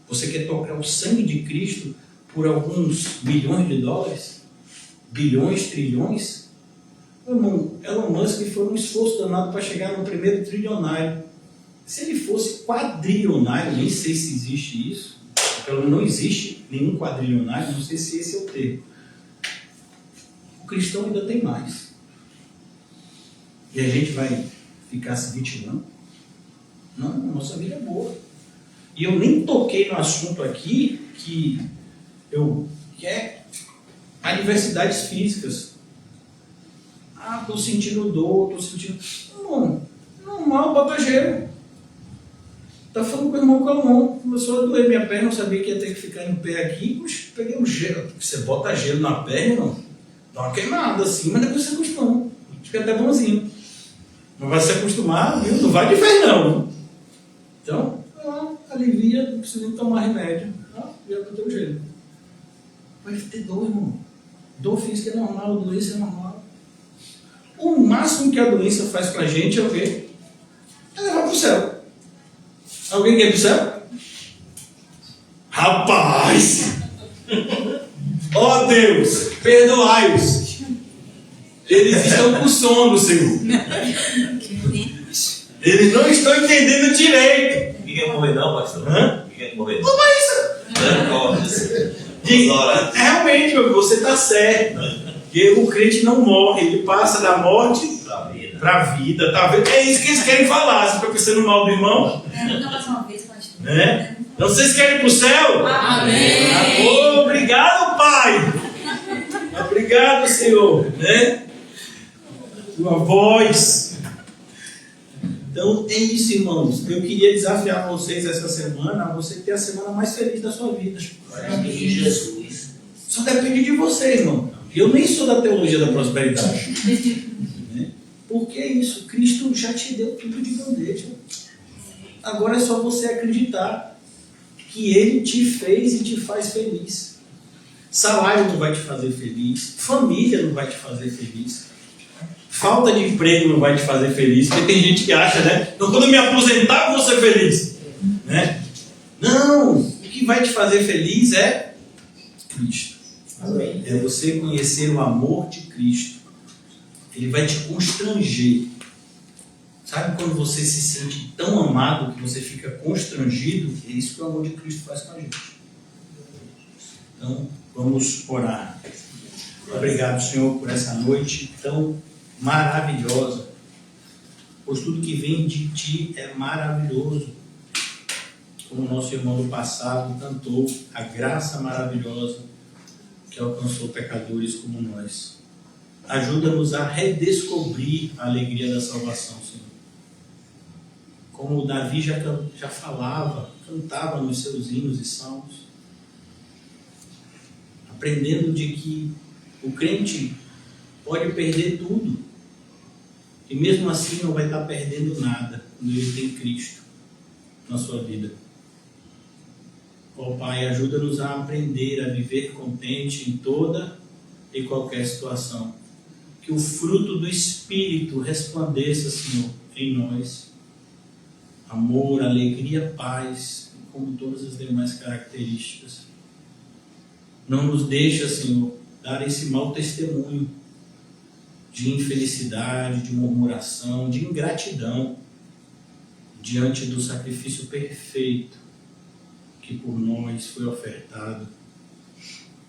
A: Você quer trocar o sangue de Cristo por alguns milhões de dólares? Bilhões, trilhões? Meu irmão, Elon Musk foi um esforço danado para chegar no primeiro trilionário. Se ele fosse quadrilionário, nem sei se existe isso, pelo menos não existe nenhum quadrilionário, não sei se esse é o termo. O cristão ainda tem mais. E a gente vai ficar se vitimando? Não, a nossa vida é boa. E eu nem toquei no assunto aqui que é adversidades físicas. Estou sentindo dor, estou sentindo... Não, normal, bota gelo. Tá falando com o irmão Calmon, começou a doer minha perna, eu sabia que ia ter que ficar em pé aqui, puxa, peguei um gelo. Você bota gelo na perna, irmão, dá uma queimada assim, mas depois você acostuma. Fica até bonzinho. Não vai se acostumar, viu? Não vai de vez não. Então, alivia, não precisa nem tomar remédio. Já botei o gelo. Vai ter dor, irmão. Dor física é normal, doença é normal. O máximo que a doença faz pra gente é o quê? É levar pro céu. Alguém quer ir pro céu? Rapaz! Ó Deus, perdoai-os. Eles estão com sono, Senhor. Eles não estão entendendo direito.
C: Ninguém quer morrer não, pastor?
A: Hã?
C: Ninguém quer morrer não.
A: Como é isso?
D: Realmente, meu, você está certo. Porque o crente não morre, ele passa da morte para a vida. Tá vendo? É isso que eles querem falar. Você está pensando mal do irmão?
E: Nunca mais uma vez, pastor.
D: Então vocês querem ir para o céu?
E: Amém.
D: Oh, obrigado, Pai. Obrigado, Senhor. Tua voz. Então é isso, irmãos. Eu queria desafiar vocês essa semana a você ter a semana mais feliz da sua vida.
C: Jesus.
D: Só depende de você, irmão. Eu nem sou da teologia da prosperidade. Porque é isso. Cristo já te deu tudo de bandeja. Agora é só você acreditar que Ele te fez e te faz feliz. Salário não vai te fazer feliz. Família não vai te fazer feliz. Falta de emprego não vai te fazer feliz. Porque tem gente que acha, né? Então quando eu me aposentar eu vou ser feliz. Não. O que vai te fazer feliz é Cristo.
A: Amém.
D: É você conhecer o amor de Cristo. Ele vai te constranger. Sabe quando você se sente tão amado que você fica constrangido? É isso que o amor de Cristo faz com a gente. Então, vamos orar. Obrigado, Senhor, por essa noite tão maravilhosa. Pois tudo que vem de Ti é maravilhoso. Como o nosso irmão do passado cantou, a graça maravilhosa que alcançou pecadores como nós. Ajuda-nos a redescobrir a alegria da salvação, Senhor. Como o Davi já falava, cantava nos seus hinos e salmos, aprendendo de que o crente pode perder tudo, e mesmo assim não vai estar perdendo nada quando ele tem Cristo na sua vida. Ó Pai, ajuda-nos a aprender a viver contente em toda e qualquer situação. Que o fruto do Espírito resplandeça, Senhor, em nós. Amor, alegria, paz, como todas as demais características. Não nos deixa, Senhor, dar esse mau testemunho de infelicidade, de murmuração, de ingratidão diante do sacrifício perfeito que por nós foi ofertado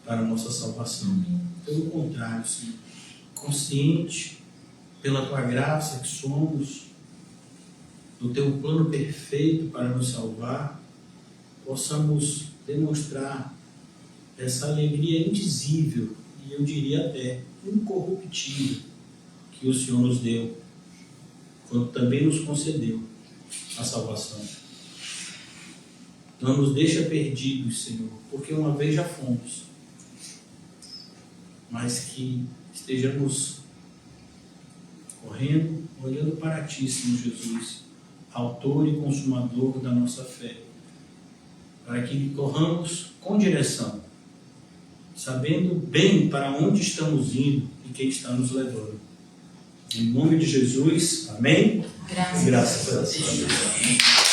D: para a nossa salvação. Pelo contrário, Senhor, consciente pela Tua graça que somos, do Teu plano perfeito para nos salvar, possamos demonstrar essa alegria indizível e eu diria até incorruptível que o Senhor nos deu, quando também nos concedeu a salvação. Não nos deixa perdidos, Senhor, porque uma vez já fomos, mas que estejamos correndo, olhando para Ti, Senhor Jesus, autor e consumador da nossa fé, para que corramos com direção, sabendo bem para onde estamos indo e quem está nos levando. Em nome de Jesus, amém? Graças a Deus.